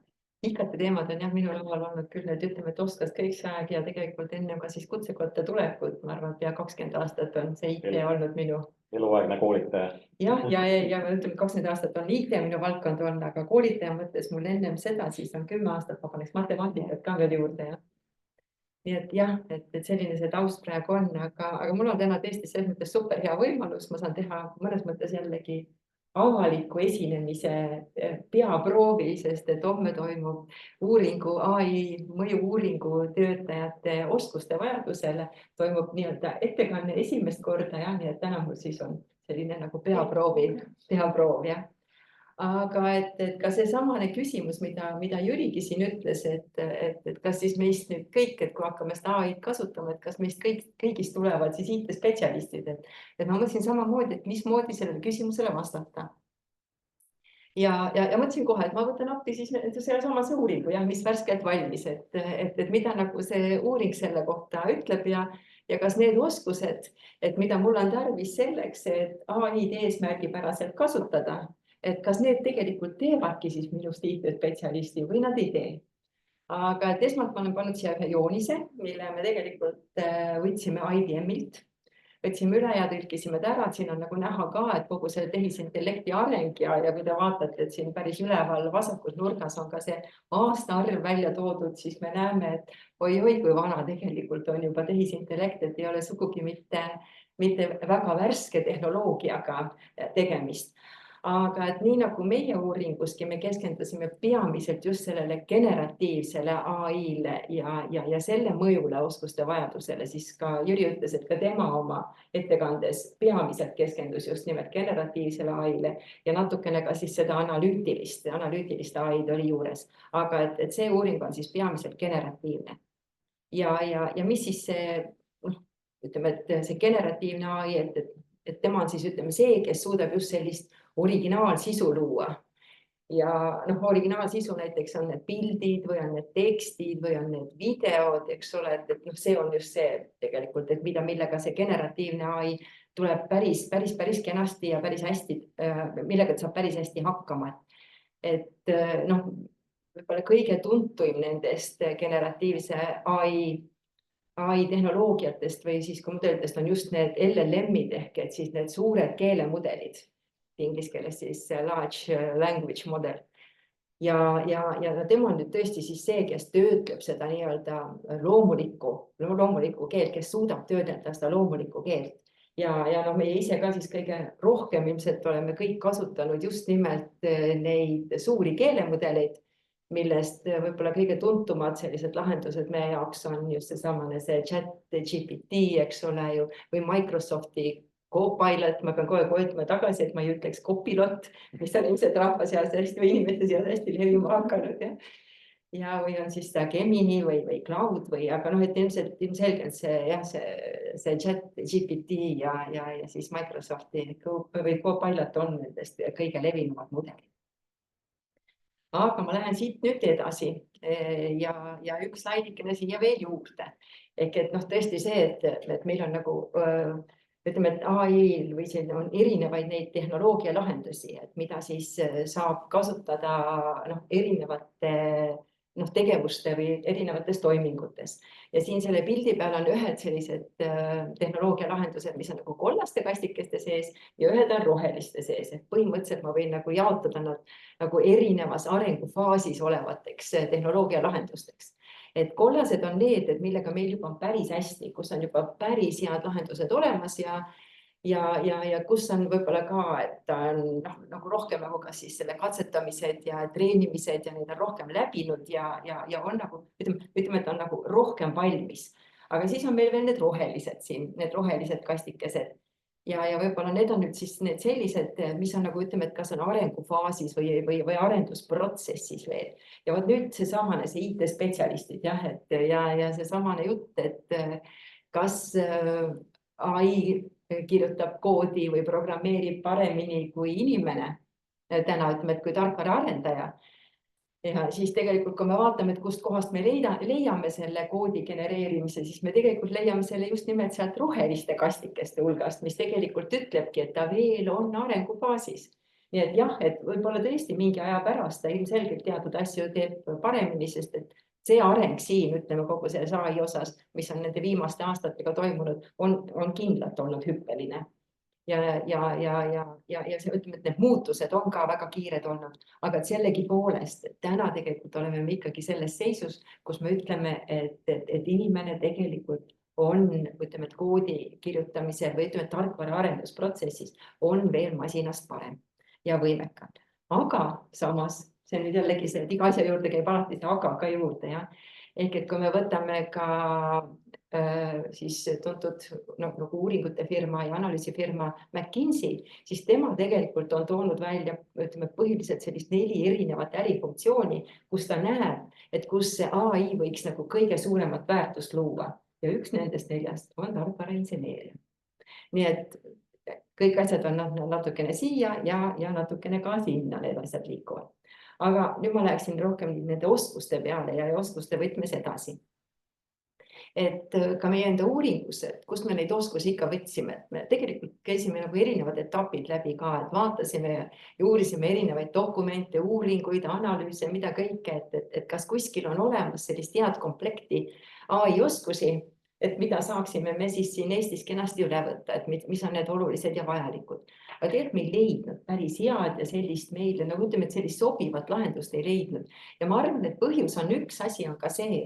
IKT teemad on jah minu laval olnud küll, et ütleme, et OSKAs kõik see aeg ja tegelikult enne ka siis kutsekotta tulekut, ma arvan, pea 20 aastat on see IT olnud minu. Eluaegne koolitaja. Ja ütleme 20 aastat on IT minu valdkond olnud, aga koolitaja mõttes mul ennem seda siis on 10 aastat, ma paneks matemaatikat ka veel juurde. Ja. Nii et jah, et selline see taust praegu on, aga mul on täna tõesti selles mõttes super hea võimalus, ma saan teha mõnes mõttes jällegi avaliku esinemise peaproovi, sest et homme toimub uuringu, AI mõju uuringu töötajate oskuste vajadusele, toimub nii-öelda ettekanne esimest korda ja nii, et täna mul siis on selline nagu peaproov, jah. Aga et ka see samane küsimus, mida Jürigi siin ütles, et kas siis meist nüüd kõik, et kui hakkame seda AI-d kasutama, et kas meist kõigist tulevad siis IT-spetsialistid, et ma mõtlesin samamoodi, et mismoodi sellele küsimusele vastata. Ja mõtlesin kohe, et ma võtan appi siis selle samase uuringu, mis värskelt valmis, et mida nagu see uuring selle kohta ütleb ja kas need oskused, et mida mul on tarvis selleks, et AI-d eesmärgipäraselt kasutada, et kas need tegelikult teevadki siis minust IT-spetsialisti või nad ei tee. Aga et esmalt ma olen pannud siia ühe joonise, mille me tegelikult võtsime IBM-ilt. Võtsime üle ja tõlkisime ta ära, et siin on nagu näha ka, et kogu see tehisintellekti areng ja kui te vaatate, et siin päris üleval vasakus nurgas on ka see aastaarv välja toodud, siis me näeme, et oi, kui vana tegelikult on juba tehisintellekt, et ei ole sugugi mitte väga värske tehnoloogiaga tegemist. Aga et nii nagu meie uuringuski me keskendusime peamiselt just sellele generatiivsele AI-le ja selle mõjule oskuste vajadusele, siis ka Jüri ütles, et ka tema oma ettekandes peamiselt keskendus just nimelt generatiivsele AI-le ja natukene ka siis seda analüütilist AI-d oli juures. Aga et see uuring on siis peamiselt generatiivne. Ja mis siis see, ütleme, et see generatiivne AI, et tema on siis, ütleme, see, kes suudab just sellist originaalsisu luua. Ja originaalsisu näiteks on need pildid või on need tekstid või on need videod, eks ole, et see on just see tegelikult, et millega see generatiivne AI tuleb päris kenasti ja päris hästi, millega saab päris hästi hakkama. Et võib-olla kõige tuntuim nendest generatiivse AI tehnoloogiatest või siis komodellidest on just need LLM-id ehk et siis need suured keelemudelid. Inglise keeles siis large language model. Ja tema on nüüd tõesti siis see, kes töötleb seda nii-öelda loomulikku keelt, kes suudab töödelda seda loomulikku keelt. Ja meie ise ka siis kõige rohkem ilmselt oleme kõik kasutanud just nimelt neid suuri keelemudeleid, millest võib-olla kõige tuntumad sellised lahendused meie jaoks on just see ChatGPT, eks ole ju, või Microsofti Copilot, ma pean kohe ütlema tagasi, et ma ei ütleks Copilot, mis on ilmselt rahva seas hästi või inimeste seas hästi levima hakanud. Ja või on siis ta Gemini või Cloud aga et ilmselgelt see ChatGPT ja siis Microsofti või Copilot on nendest kõige levinumad mudelid. Aga ma lähen siit nüüd edasi ja üks slaidikene siia veel juurde. Ehk et tõesti see, et meil on nagu ütleme, et AI-l või siin on erinevaid neid tehnoloogia lahendusi, et mida siis saab kasutada erinevate tegevuste või erinevates toimingutes. Ja siin selle pildi peal on ühed sellised tehnoloogia lahendused, mis on nagu kollaste kastikeste sees ja ühed on roheliste sees. Et põhimõtteliselt ma võin nagu jaotada nad nagu erinevas arengufaasis olevateks tehnoloogia lahendusteks. et kollased on need, et millega meil juba on päris hästi, kus on juba päris head lahendused olemas ja kus on võib-olla ka, et ta on nagu rohkem nagu kas siis selle katsetamised ja treenimised ja need on rohkem läbinud ja on nagu, ütleme, et on nagu rohkem valmis. Aga siis on meil veel need rohelised siin, need rohelised kastikesed. Ja võib-olla need on nüüd siis need sellised, mis on nagu ütleme, et kas on arengufaasis või arendusprotsessis veel. Ja võt nüüd seesamane see IT-spetsialistid ja seesamane jutt, et kas AI kirjutab koodi või programmeerib paremini kui inimene. Täna ütleme, et kui tarkvaraarendaja. Ja siis tegelikult, kui me vaatame, et kust kohast me leiame selle koodi genereerimise, siis me tegelikult leiame selle just nimelt sealt roheliste kastikeste hulgast, mis tegelikult ütlebki, et ta veel on arengufaasis. Nii et jah, et võib-olla tõesti mingi aja pärast ta ilmselgelt teatud asju teeb paremini, sest et see areng siin, ütleme kogu selles AI osas, mis on nende viimaste aastatega toimunud, on kindlalt olnud hüppeline. Ja see, ütleme, et need muutused on ka väga kiired olnud, aga sellegi poolest täna tegelikult oleme me ikkagi selles seisus, kus me ütleme, et inimene tegelikult on, ütleme, et koodi kirjutamise või ütleme, tarkvara arendusprotsessis on veel masinast parem ja võimekam. Aga samas, see nüüd jällegi see, et iga asja juurde käib alati see aga ka juurde, jah. Ehk et kui me võtame ka siis tuntud nagu uuringute firma ja analüüsifirma McKinsey, siis tema tegelikult on toonud välja, ütleme, põhiliselt sellist 4 erinevat ärifunktsiooni, kus ta näeb, et kus see AI võiks nagu kõige suuremat väärtust luua. Ja üks nendest 4 on tarkvarainseneeria. Nii et kõik asjad on natukene siia ja natukene ka sinna need asjad liikuvad. Aga nüüd ma läheksin rohkem nende oskuste peale ja oskuste võtmes edasi. Et ka meie enda uuringus, kust me neid oskusi ikka võtsime, et me tegelikult käisime nagu erinevad etapid läbi ka, et vaatasime ja uurisime erinevaid dokumente, uuringuid, analüüse, mida kõike, et kas kuskil on olemas sellist head komplekti AI oskusi, et mida saaksime me siis siin Eestis kenasti üle võtta, et mis on need olulised ja vajalikud. Aga tegelikult me ei leidnud päris head ja sellist meile, nagu ütleme, et sellist sobivat lahendust ei leidnud. Ja ma arvan, et põhjus on üks asi on ka see,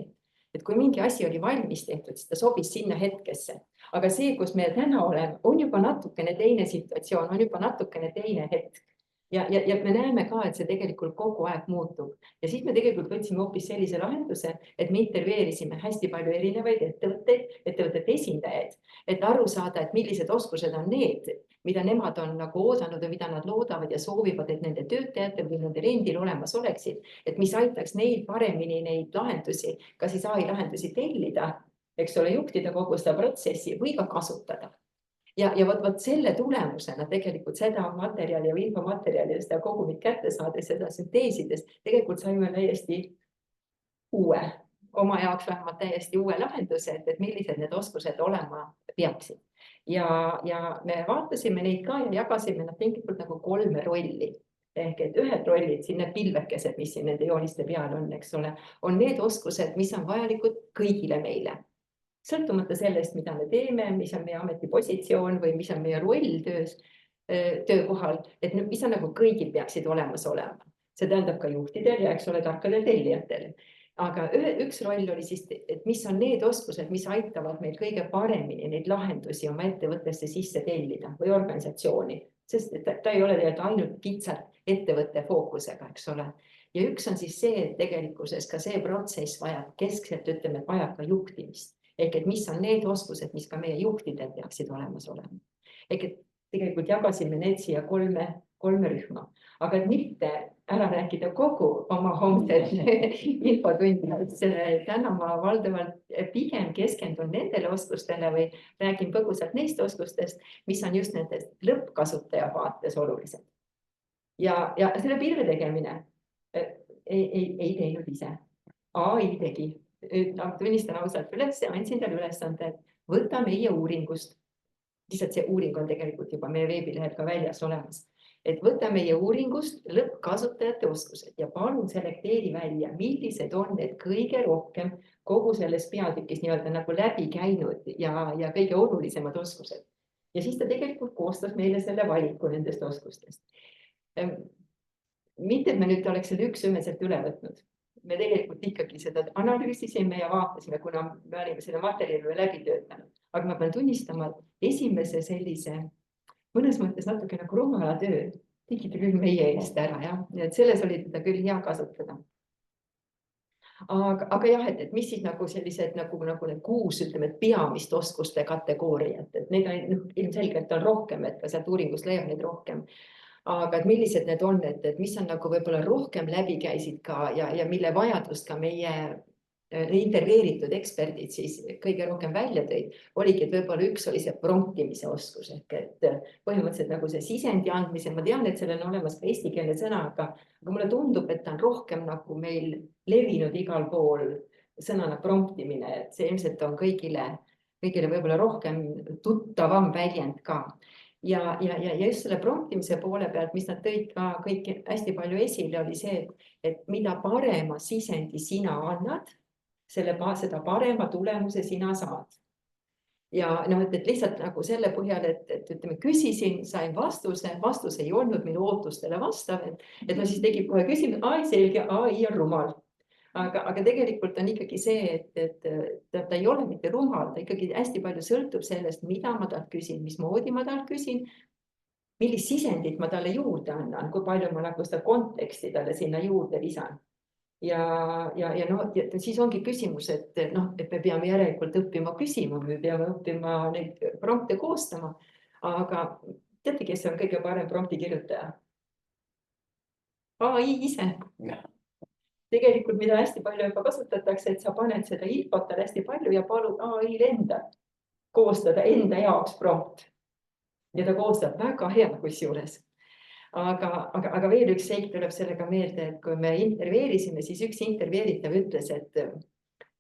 et kui mingi asi oli valmis tehtud, siis ta sobis sinna hetkesse. Aga see, kus me täna oleme, on juba natukene teine situatsioon, on juba natukene teine hetk. Ja me näeme ka, et see tegelikult kogu aeg muutub. Ja siis me tegelikult võtsime hoopis sellise lahenduse, et me intervjueerisime hästi palju erinevaid ettevõtete esindajaid, et aru saada, et millised oskused on need, mida nemad on nagu oodanud ja mida nad loodavad ja soovivad, et nende töötajatel või nende rendil olemas oleksid, et mis aitaks neil paremini neid lahendusi, ka siis AI lahendusi tellida, eks ole, juhtida kogu seda protsessi või ka kasutada. Ja võt selle tulemusena tegelikult seda materjali ja infomaterjali ja seda kogumit kätte saades, seda synteesides, tegelikult saime täiesti uue, oma jaoks vähemalt täiesti uue lahenduse, et millised need oskused olema peaksid. Ja me vaatasime neid ka ja jagasime nad tegelikult nagu 3 rolli. Ehk et ühed rollid, siin need pilvekesed, mis siin nende jooniste peal on, eks ole, on need oskused, mis on vajalikud kõigile meile. Sõltumata sellest, mida me teeme, mis on meie ametipositsioon või mis on meie roll töökohal, et mis on nagu kõigil peaksid olemas olema. See tähendab ka juhtidel ja eks ole tarkadel tellijatel. Aga üks roll oli siis, et mis on need oskused, mis aitavad meil kõige paremini neid lahendusi oma ettevõttesse sisse tellida või organisatsiooni. Sest ta ei ole tegelikult ainult kitsalt ettevõtte fookusega, eks ole. Ja üks on siis see, et tegelikkuses ka see protsess vajab keskselt, ütleme, et vajab ka juhtimist. Ehk et mis on need oskused, mis ka meie juhtidel peaksid olemas olema. Ehk et tegelikult jagasime need siia 3 rühma. Aga mitte ära rääkida kogu oma homset infotundi. Täna ma valdavalt pigem keskendun nendele oskustele või räägin põgusalt neist oskustest, mis on just nendest lõppkasutaja vaates olulised. Ja selle pilve tegemine ei teinud ise. AI tegi. Tunnistan ausalt üles, andsin talle ülesande, et võta meie uuringust, lihtsalt see uuring on tegelikult juba meie veebilehel ka väljas olemas, et võta meie uuringust lõppkasutajate oskused ja palun selekteeri välja, millised on need kõige rohkem kogu selles peatükis nii-öelda nagu läbi käinud ja kõige olulisemad oskused. Ja siis ta tegelikult koostas meile selle valiku nendest oskustest. Mitte, et me nüüd oleks selle üksüheselt üle võtnud. me tegelikult ikkagi seda analüüsisime ja vaatasime, kuna me olime selle materjali läbi töötanud. Aga ma pean tunnistama, et esimese sellise mõnes mõttes natuke nagu rumala töö tegite küll meie eest ära, jah. Nii et selles oli teda küll hea kasutada. Aga jah, et mis siis nagu sellised nagu need 6, ütleme, et peamist oskuste kategooriat, et neid on ilmselgelt on rohkem, et ka sealt uuringust leiab neid rohkem. Aga et millised need on, et mis on nagu võib-olla rohkem läbi käisid ka ja mille vajadust ka meie intervjueeritud eksperdid siis kõige rohkem välja tõid, oligi, et võib-olla üks oli see promptimise oskus, ehk et põhimõtteliselt nagu see sisendi andmise, ma tean, et sellel on olemas ka eestikeelne sõna, aga mulle tundub, et ta on rohkem nagu meil levinud igal pool sõnana promptimine, et see ilmselt on kõigile võib-olla rohkem tuttavam väljend ka. Ja just selle promptimise poole pealt, mis nad tõid ka kõik hästi palju esile, oli see, et mida parema sisendi sina annad, seda parema tulemuse sina saad. Ja et lihtsalt nagu selle põhjal, et ütleme, küsisin, sain vastus ei olnud minu ootustele vastav, et ma siis tegin kohe küsimus, selge, AI on rumal. Aga tegelikult on ikkagi see, et ta ei ole mitte rumal, ta ikkagi hästi palju sõltub sellest, mida ma talt küsin, mismoodi ma talt küsin, millist sisendit ma talle juurde annan, kui palju ma nagu seda konteksti talle sinna juurde lisan. Ja siis ongi küsimus, et me peame järelikult õppima küsima, me peame õppima neid prompte koostama, aga teate, kes on kõige parem prompti kirjutaja? AI ise. Tegelikult, mida hästi palju juba kasutatakse, et sa paned seda infot hästi palju ja palud AI-l enda koostada enda jaoks prompt. Ja ta koostab väga hea kusjuures. Aga veel üks seik tuleb sellega meelde, et kui me intervjueerisime, siis üks intervjueeritav ütles,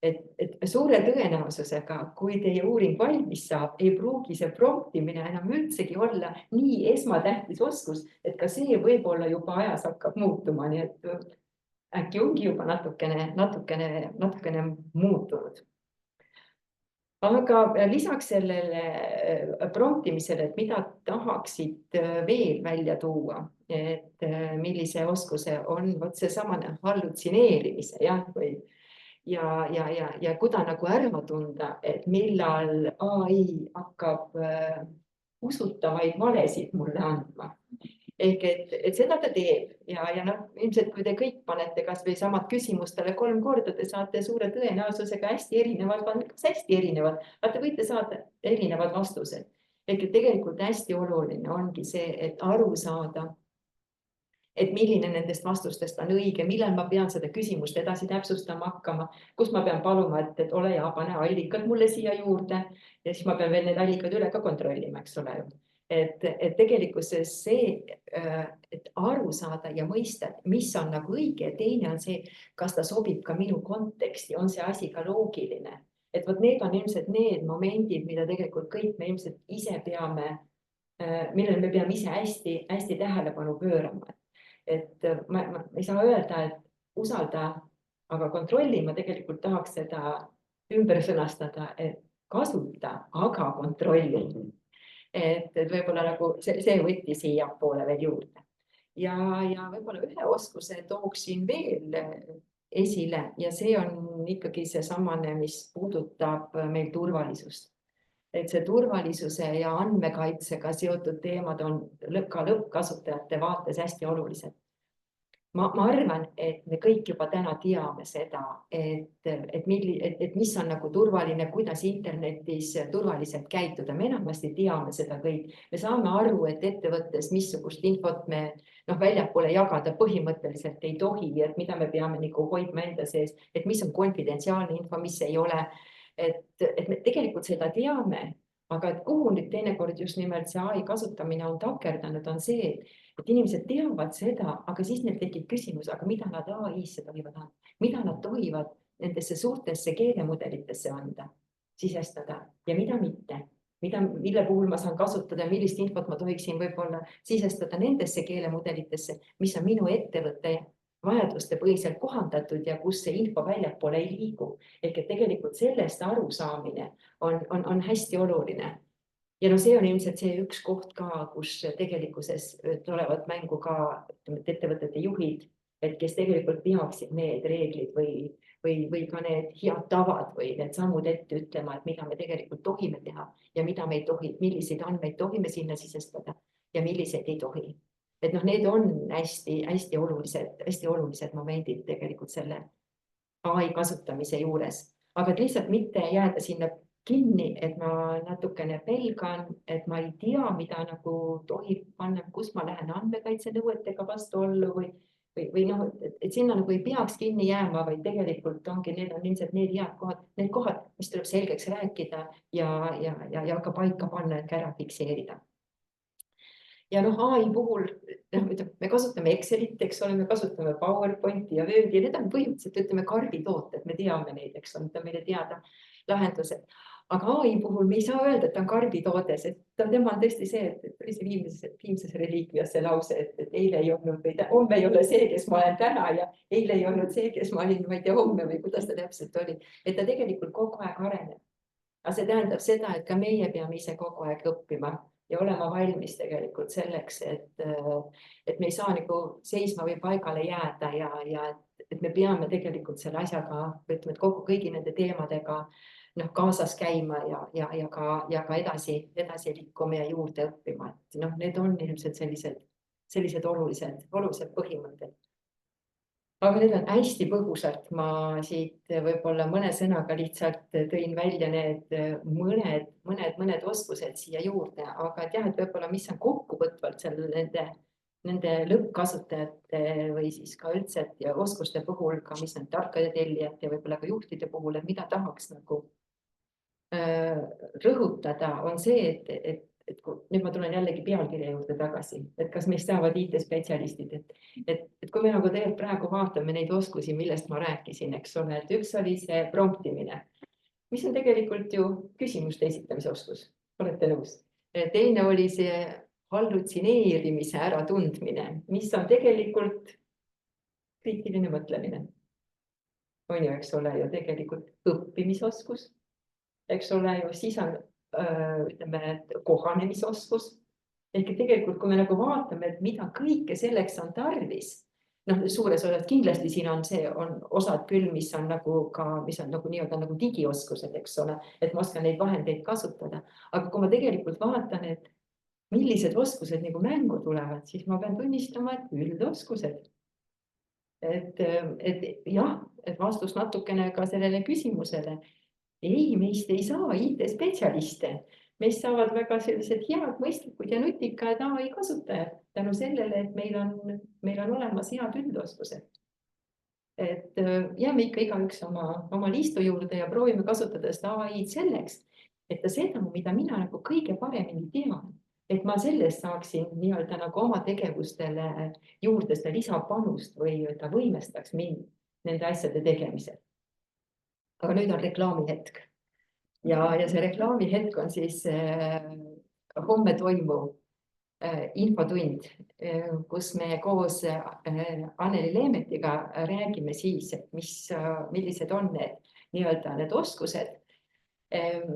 et suure tõenäosusega, kui teie uuring valmis saab, ei pruugi see promptimine enam üldsegi olla nii esmatähtis oskus, et ka see võib-olla juba ajas hakkab muutuma, nii et äkki ongi juba natukene muutunud. Aga lisaks sellele promptimisele, et mida tahaksid veel välja tuua, et millise oskuse on seesamane hallutsineerimise, ja kuda nagu ära tunda, et millal AI hakkab usutavaid valesid mulle andma. Ehk et seda ta teeb ja ilmselt kui te kõik panete kas või samad küsimustele 3 korda, te saate suure tõenäosusega hästi erinevad, aga te võite saada erinevad vastused. Ehk et tegelikult hästi oluline ongi see, et aru saada, et milline nendest vastustest on õige, millal ma pean seda küsimust edasi täpsustama hakkama, kus ma pean paluma, et ole ja pane allikad mulle siia juurde ja siis ma pean veel need allikad üle ka kontrollima, eks ole. Et tegelikkuses see, et aru saada ja mõista, mis on nagu õige, teine on see, kas ta sobib ka minu konteksti, on see asi ka loogiline. Et need on ilmselt need momendid, mida tegelikult kõik me ilmselt ise peame, millele me peame ise hästi tähelepanu pöörama. Et ma ei saa öelda, et usalda, aga kontrolli, ma tegelikult tahaks seda ümber sõnastada, et kasuta, aga kontrolli. Et võib-olla nagu see võtti siia poole veel juurde. Ja võib-olla ühe oskuse tooksin veel esile ja see on ikkagi see samane, mis puudutab meil turvalisust. Et see turvalisuse ja andmekaitsega seotud teemad on ka lõppkasutajate vaates hästi olulised. Ma arvan, et me kõik juba täna teame seda, et mis on nagu turvaline, kuidas internetis turvaliselt käituda. Me enamasti teame seda kõik. Me saame aru, et ettevõttes missugust infot me väljapoole jagada põhimõtteliselt ei tohi, et mida me peame nagu hoidma enda sees, et mis on konfidentsiaalne info, mis ei ole. Et me tegelikult seda teame, aga et kuhu nüüd teinekord just nimelt see AI kasutamine on takerdanud, on see, et inimesed teavad seda, aga siis neil tekib küsimus, aga mida nad AI-sse tohivad anda, mida nad tohivad nendesse suurtesse keelemudelitesse anda, sisestada ja mida mitte, mille puhul ma saan kasutada, millist infot ma tohiksin võib-olla sisestada nendesse keelemudelitesse, mis on minu ettevõtte vajaduste põhiselt kohandatud ja kus see info väljapoole ei liigu. Ehk et tegelikult sellest arusaamine on hästi oluline. Ja see on ilmselt see üks koht ka, kus tegelikkuses tulevad mängu ka ettevõtete juhid, et kes tegelikult peaksid need reeglid või ka need head tavad või need sammud ette ütlema, et mida me tegelikult tohime teha ja mida me ei tohi, milliseid andmeid tohime sinna sisestada ja milliseid ei tohi. Et noh, need on hästi olulised momendid tegelikult selle AI kasutamise juures, aga lihtsalt mitte jääda sinna kinni, et ma natukene pelgan, et ma ei tea, mida nagu tohib panna, kus ma lähen andmekaitse nõuetega vastuollu või noh, et sinna nagu ei peaks kinni jääma, vaid tegelikult ongi, need on ilmselt need head kohad, need kohad, mis tuleb selgeks rääkida ja ka paika panna, et ära fikseerida. Ja noh, AI puhul me kasutame Excelit, eks ole, me kasutame PowerPointi ja Wordi, need on põhimõtteliselt, ütleme, karbitooted, me teame neid, eks ole, meile teada lahendused. Aga AI puhul me ei saa öelda, et ta on karbitoodes, et tema on tõesti see, et oli see viimses reliikvias see lause, et eile ei olnud või homme ei ole see, kes ma olen täna ja eile ei olnud see, kes ma olin, ma ei tea, homme või kuidas ta täpselt oli. Et ta tegelikult kogu aeg areneb. Aga see tähendab seda, et ka meie peame ise kogu aeg õppima ja olema valmis tegelikult selleks, et me ei saa nagu seisma või paigale jääda ja et me peame tegelikult selle asjaga, ütleme, et kokku kõigi nende teemadega kaasas käima ja ka edasi liikuma ja juurde õppima. Et need on ilmselt sellised olulised põhimõtted. Aga need on hästi põgusalt, ma siit võib-olla mõne sõnaga lihtsalt tõin välja need mõned oskused siia juurde, aga et jah, et võib-olla mis on kokkuvõtvalt seal nende lõppkasutajate või siis ka üldse ja oskuste puhul ka, mis on tarkade tellijate ja võib-olla ka juhtide puhul, et mida tahaks nagu rõhutada, on see, et nüüd ma tulen jällegi pealkirja juurde tagasi, et kas meist saavad IT-spetsialistid, et kui me nagu tegelikult praegu vaatame neid oskusi, millest ma rääkisin, eks ole, et üks oli see promptimine, mis on tegelikult ju küsimuste esitamise oskus, olete nõus? Teine oli see hallutsineerimise äratundmine, mis on tegelikult kriitiline mõtlemine. On ju, eks ole, ju tegelikult õppimisoskus. Eks ole ju, siis on kohanemisoskus. Ehk tegelikult, kui me nagu vaatame, et mida kõike selleks on tarvis, suures osas kindlasti siin on osad küll, mis on nagu nii-öelda nagu digioskused, eks ole, et ma oskan neid vahendeid kasutada. Aga kui ma tegelikult vaatan, et millised oskused nagu mängu tulevad, siis ma pean tunnistama, et üldoskused. Et jah, et vastus natukene ka sellele küsimusele. Ei, meist ei saa IT-spetsialiste. Meist saavad väga sellised head, mõistlikud ja nutikad AI kasutajad tänu sellele, et meil on olemas head üldoskused. Et jääme ikka igaüks oma liistu juurde ja proovime kasutada seda AI-d selleks, et ta seda, mida mina nagu kõige paremini tean, et ma sellest saaksin nii-öelda nagu oma tegevustele juurde seda lisapanust või ta võimestaks mind nende asjade tegemisel. Aga nüüd on reklaamihetk ja see reklaamihetk on siis homme toimuv infotund, kus me koos Anneli Leemetiga räägime siis, et millised on need oskused,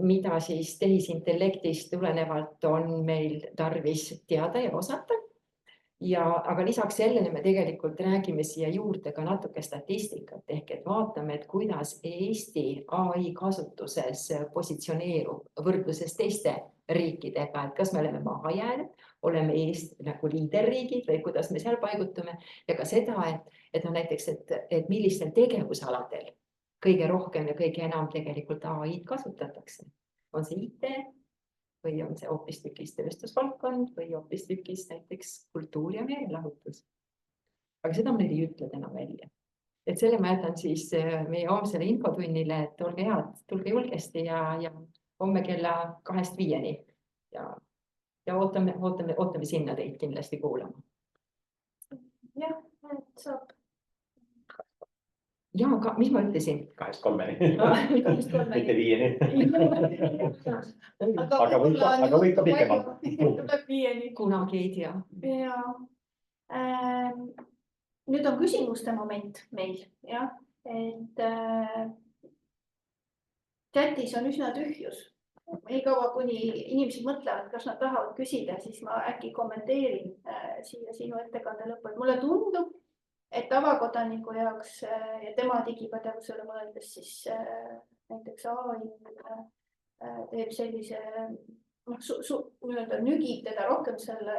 mida siis tehisintellektist tulenevalt on meil tarvis teada ja osata. Aga lisaks sellele me tegelikult räägime siia juurde ka natuke statistikat ehk et vaatame, et kuidas Eesti AI kasutuses positsioneerub võrdluses teiste riikidega, et kas me oleme maha jäänud, oleme Eesti nagu liiderriigid või kuidas me seal paigutume ja ka seda, et näiteks, et millistel tegevusaladel kõige rohkem ja kõige enam tegelikult AI-d kasutatakse. On see IT? Või on see hoopis tükis tööstusvaldkond või hoopis tükis näiteks kultuur ja meelelahutus. Aga seda ma ei ütle täna välja. Et selle ma jätan siis meie homsele infotunnile, et olge head, tulge julgesti ja homme kella 2-5 ja ootame sinna teid kindlasti kuulama. Jah, saab. Ja, mis ma ütlesin? 2-3. Mitte 5. Aga võib ka pikemalt. Tuleb 5. Kunagi ei tea. Ja. Nüüd on küsimuste moment meil, jah, et chatis on üsna tühjus. Nii kaua, kuni inimesed mõtlevad, kas nad tahavad küsida, siis ma äkki kommenteerin siia sinu ettekande lõppu. Mulle tundub, et tavakodaniku jaoks ja tema digipädevusele mõeldes siis näiteks AI teeb sellise, nii-öelda nügib teda rohkem selle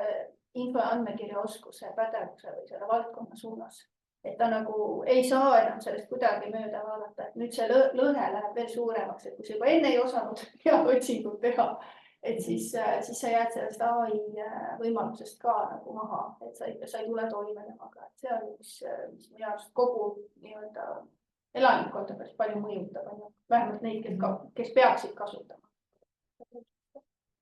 info- ja andmekirja oskuse pädevuse või selle valdkonna suunas. Et ta nagu ei saa enam sellest kuidagi mööda vaadata, et nüüd see lõhe läheb veel suuremaks, et kui sa juba enne ei osanud head otsingut teha, et siis sa jääd sellest AI võimalusest ka nagu maha, et sa ei tule toime temaga, et see on mis minu arust kogu nii-öelda elanikkonda päris palju mõjutab, vähemalt neid, kes peaksid kasutama.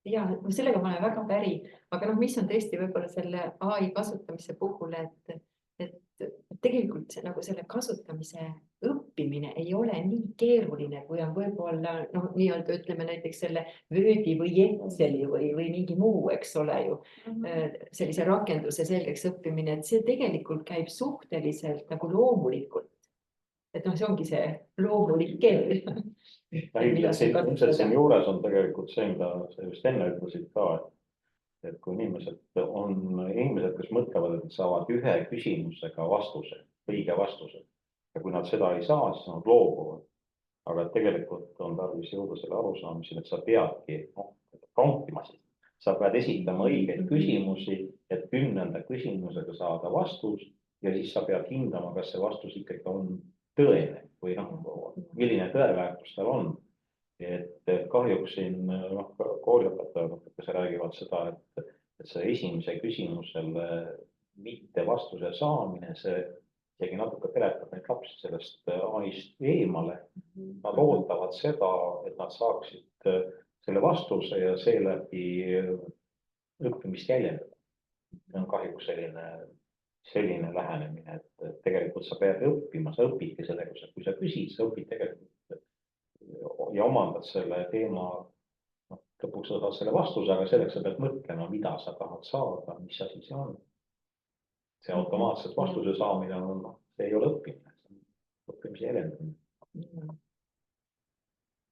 Ja sellega ma olen väga päri, aga mis on tõesti võib-olla selle AI kasutamise puhul, et tegelikult see, nagu selle kasutamise õppimine ei ole nii keeruline, kui on võib-olla nii-öelda ütleme näiteks selle Wordi või Exceli või mingi muu, eks ole ju, sellise rakenduse selgeks õppimine, et see tegelikult käib suhteliselt nagu loomulikult. Et see ongi see loomulik keel. Ilmselt siin juures on tegelikult see, mida sa just enne ütlesid ka, et kui inimesed, kes mõtlevad, et saavad ühe küsimusega vastuse, õige vastuse. Ja kui nad seda ei saa, siis nad loobuvad. Aga tegelikult on tarvis jõuda selle arusaamisele, et sa peadki promptima siis. Sa pead esitama õigeid küsimusi, et 10. küsimusega saada vastus ja siis sa pead hindama, kas see vastus ikkagi on tõene või milline tõeväärtus tal on. Et kahjuks siin kooliõpetajad, kes räägivad seda, et see esimese küsimusele mitte vastuse saamine, see isegi natuke peletab neid lapsi sellest AI-st eemale. Nad ootavad seda, et nad saaksid selle vastuse ja seeläbi õppimist jäljendada. See on kahjuks selline lähenemine, et tegelikult sa pead õppima, sa õpidki sellega, kui sa küsid, sa õpid tegelikult ja omandad selle teema, lõpuks sa saad selle vastuse, aga selleks sa pead mõtlema, mida sa tahad saada, mis asi see on. See automaatselt vastuse saamine see ei ole õppimine, see on õppimise jäljendamine.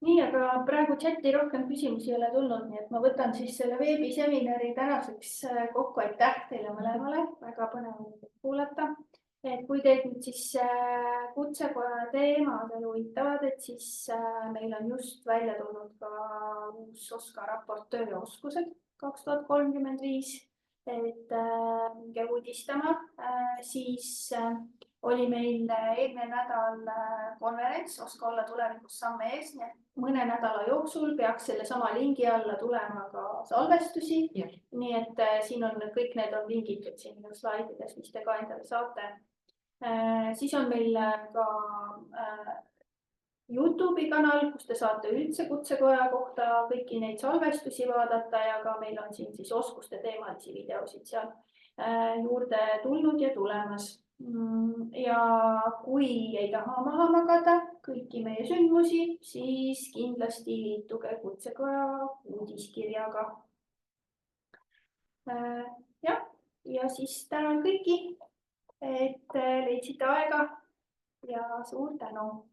Nii, aga praegu chati rohkem küsimusi ei ole tulnud, nii et ma võtan siis selle veebiseminari tänaseks kokku. Aitäh teile mõlemale, väga põnev kuulata. Et kui teid nüüd siis kutsekoja teemad huvitavad, et siis meil on just välja tulnud ka uus OSKA raport töö ja oskused 2035, et minge uudistama. Siis oli meil eelmine nädal konverents OSKA olla tulevikus samme ees, nii et mõne nädala jooksul peaks selle sama lingi alla tulema ka salvestusi. Nii et siin on kõik need on lingitud siin slaidides, mis te ka endale saate. Siis on meil ka YouTube'i kanal, kus te saate üldse kutsekoja kohta kõiki neid salvestusi vaadata ja ka meil on siin siis oskuste teemalisi videosid seal juurde tulnud ja tulemas. Ja kui ei taha maha magada kõiki meie sündmusi, siis kindlasti liituge kutsekoja uudiskirjaga. Ja siis tänan kõiki, et leidsite aega ja suur tänu.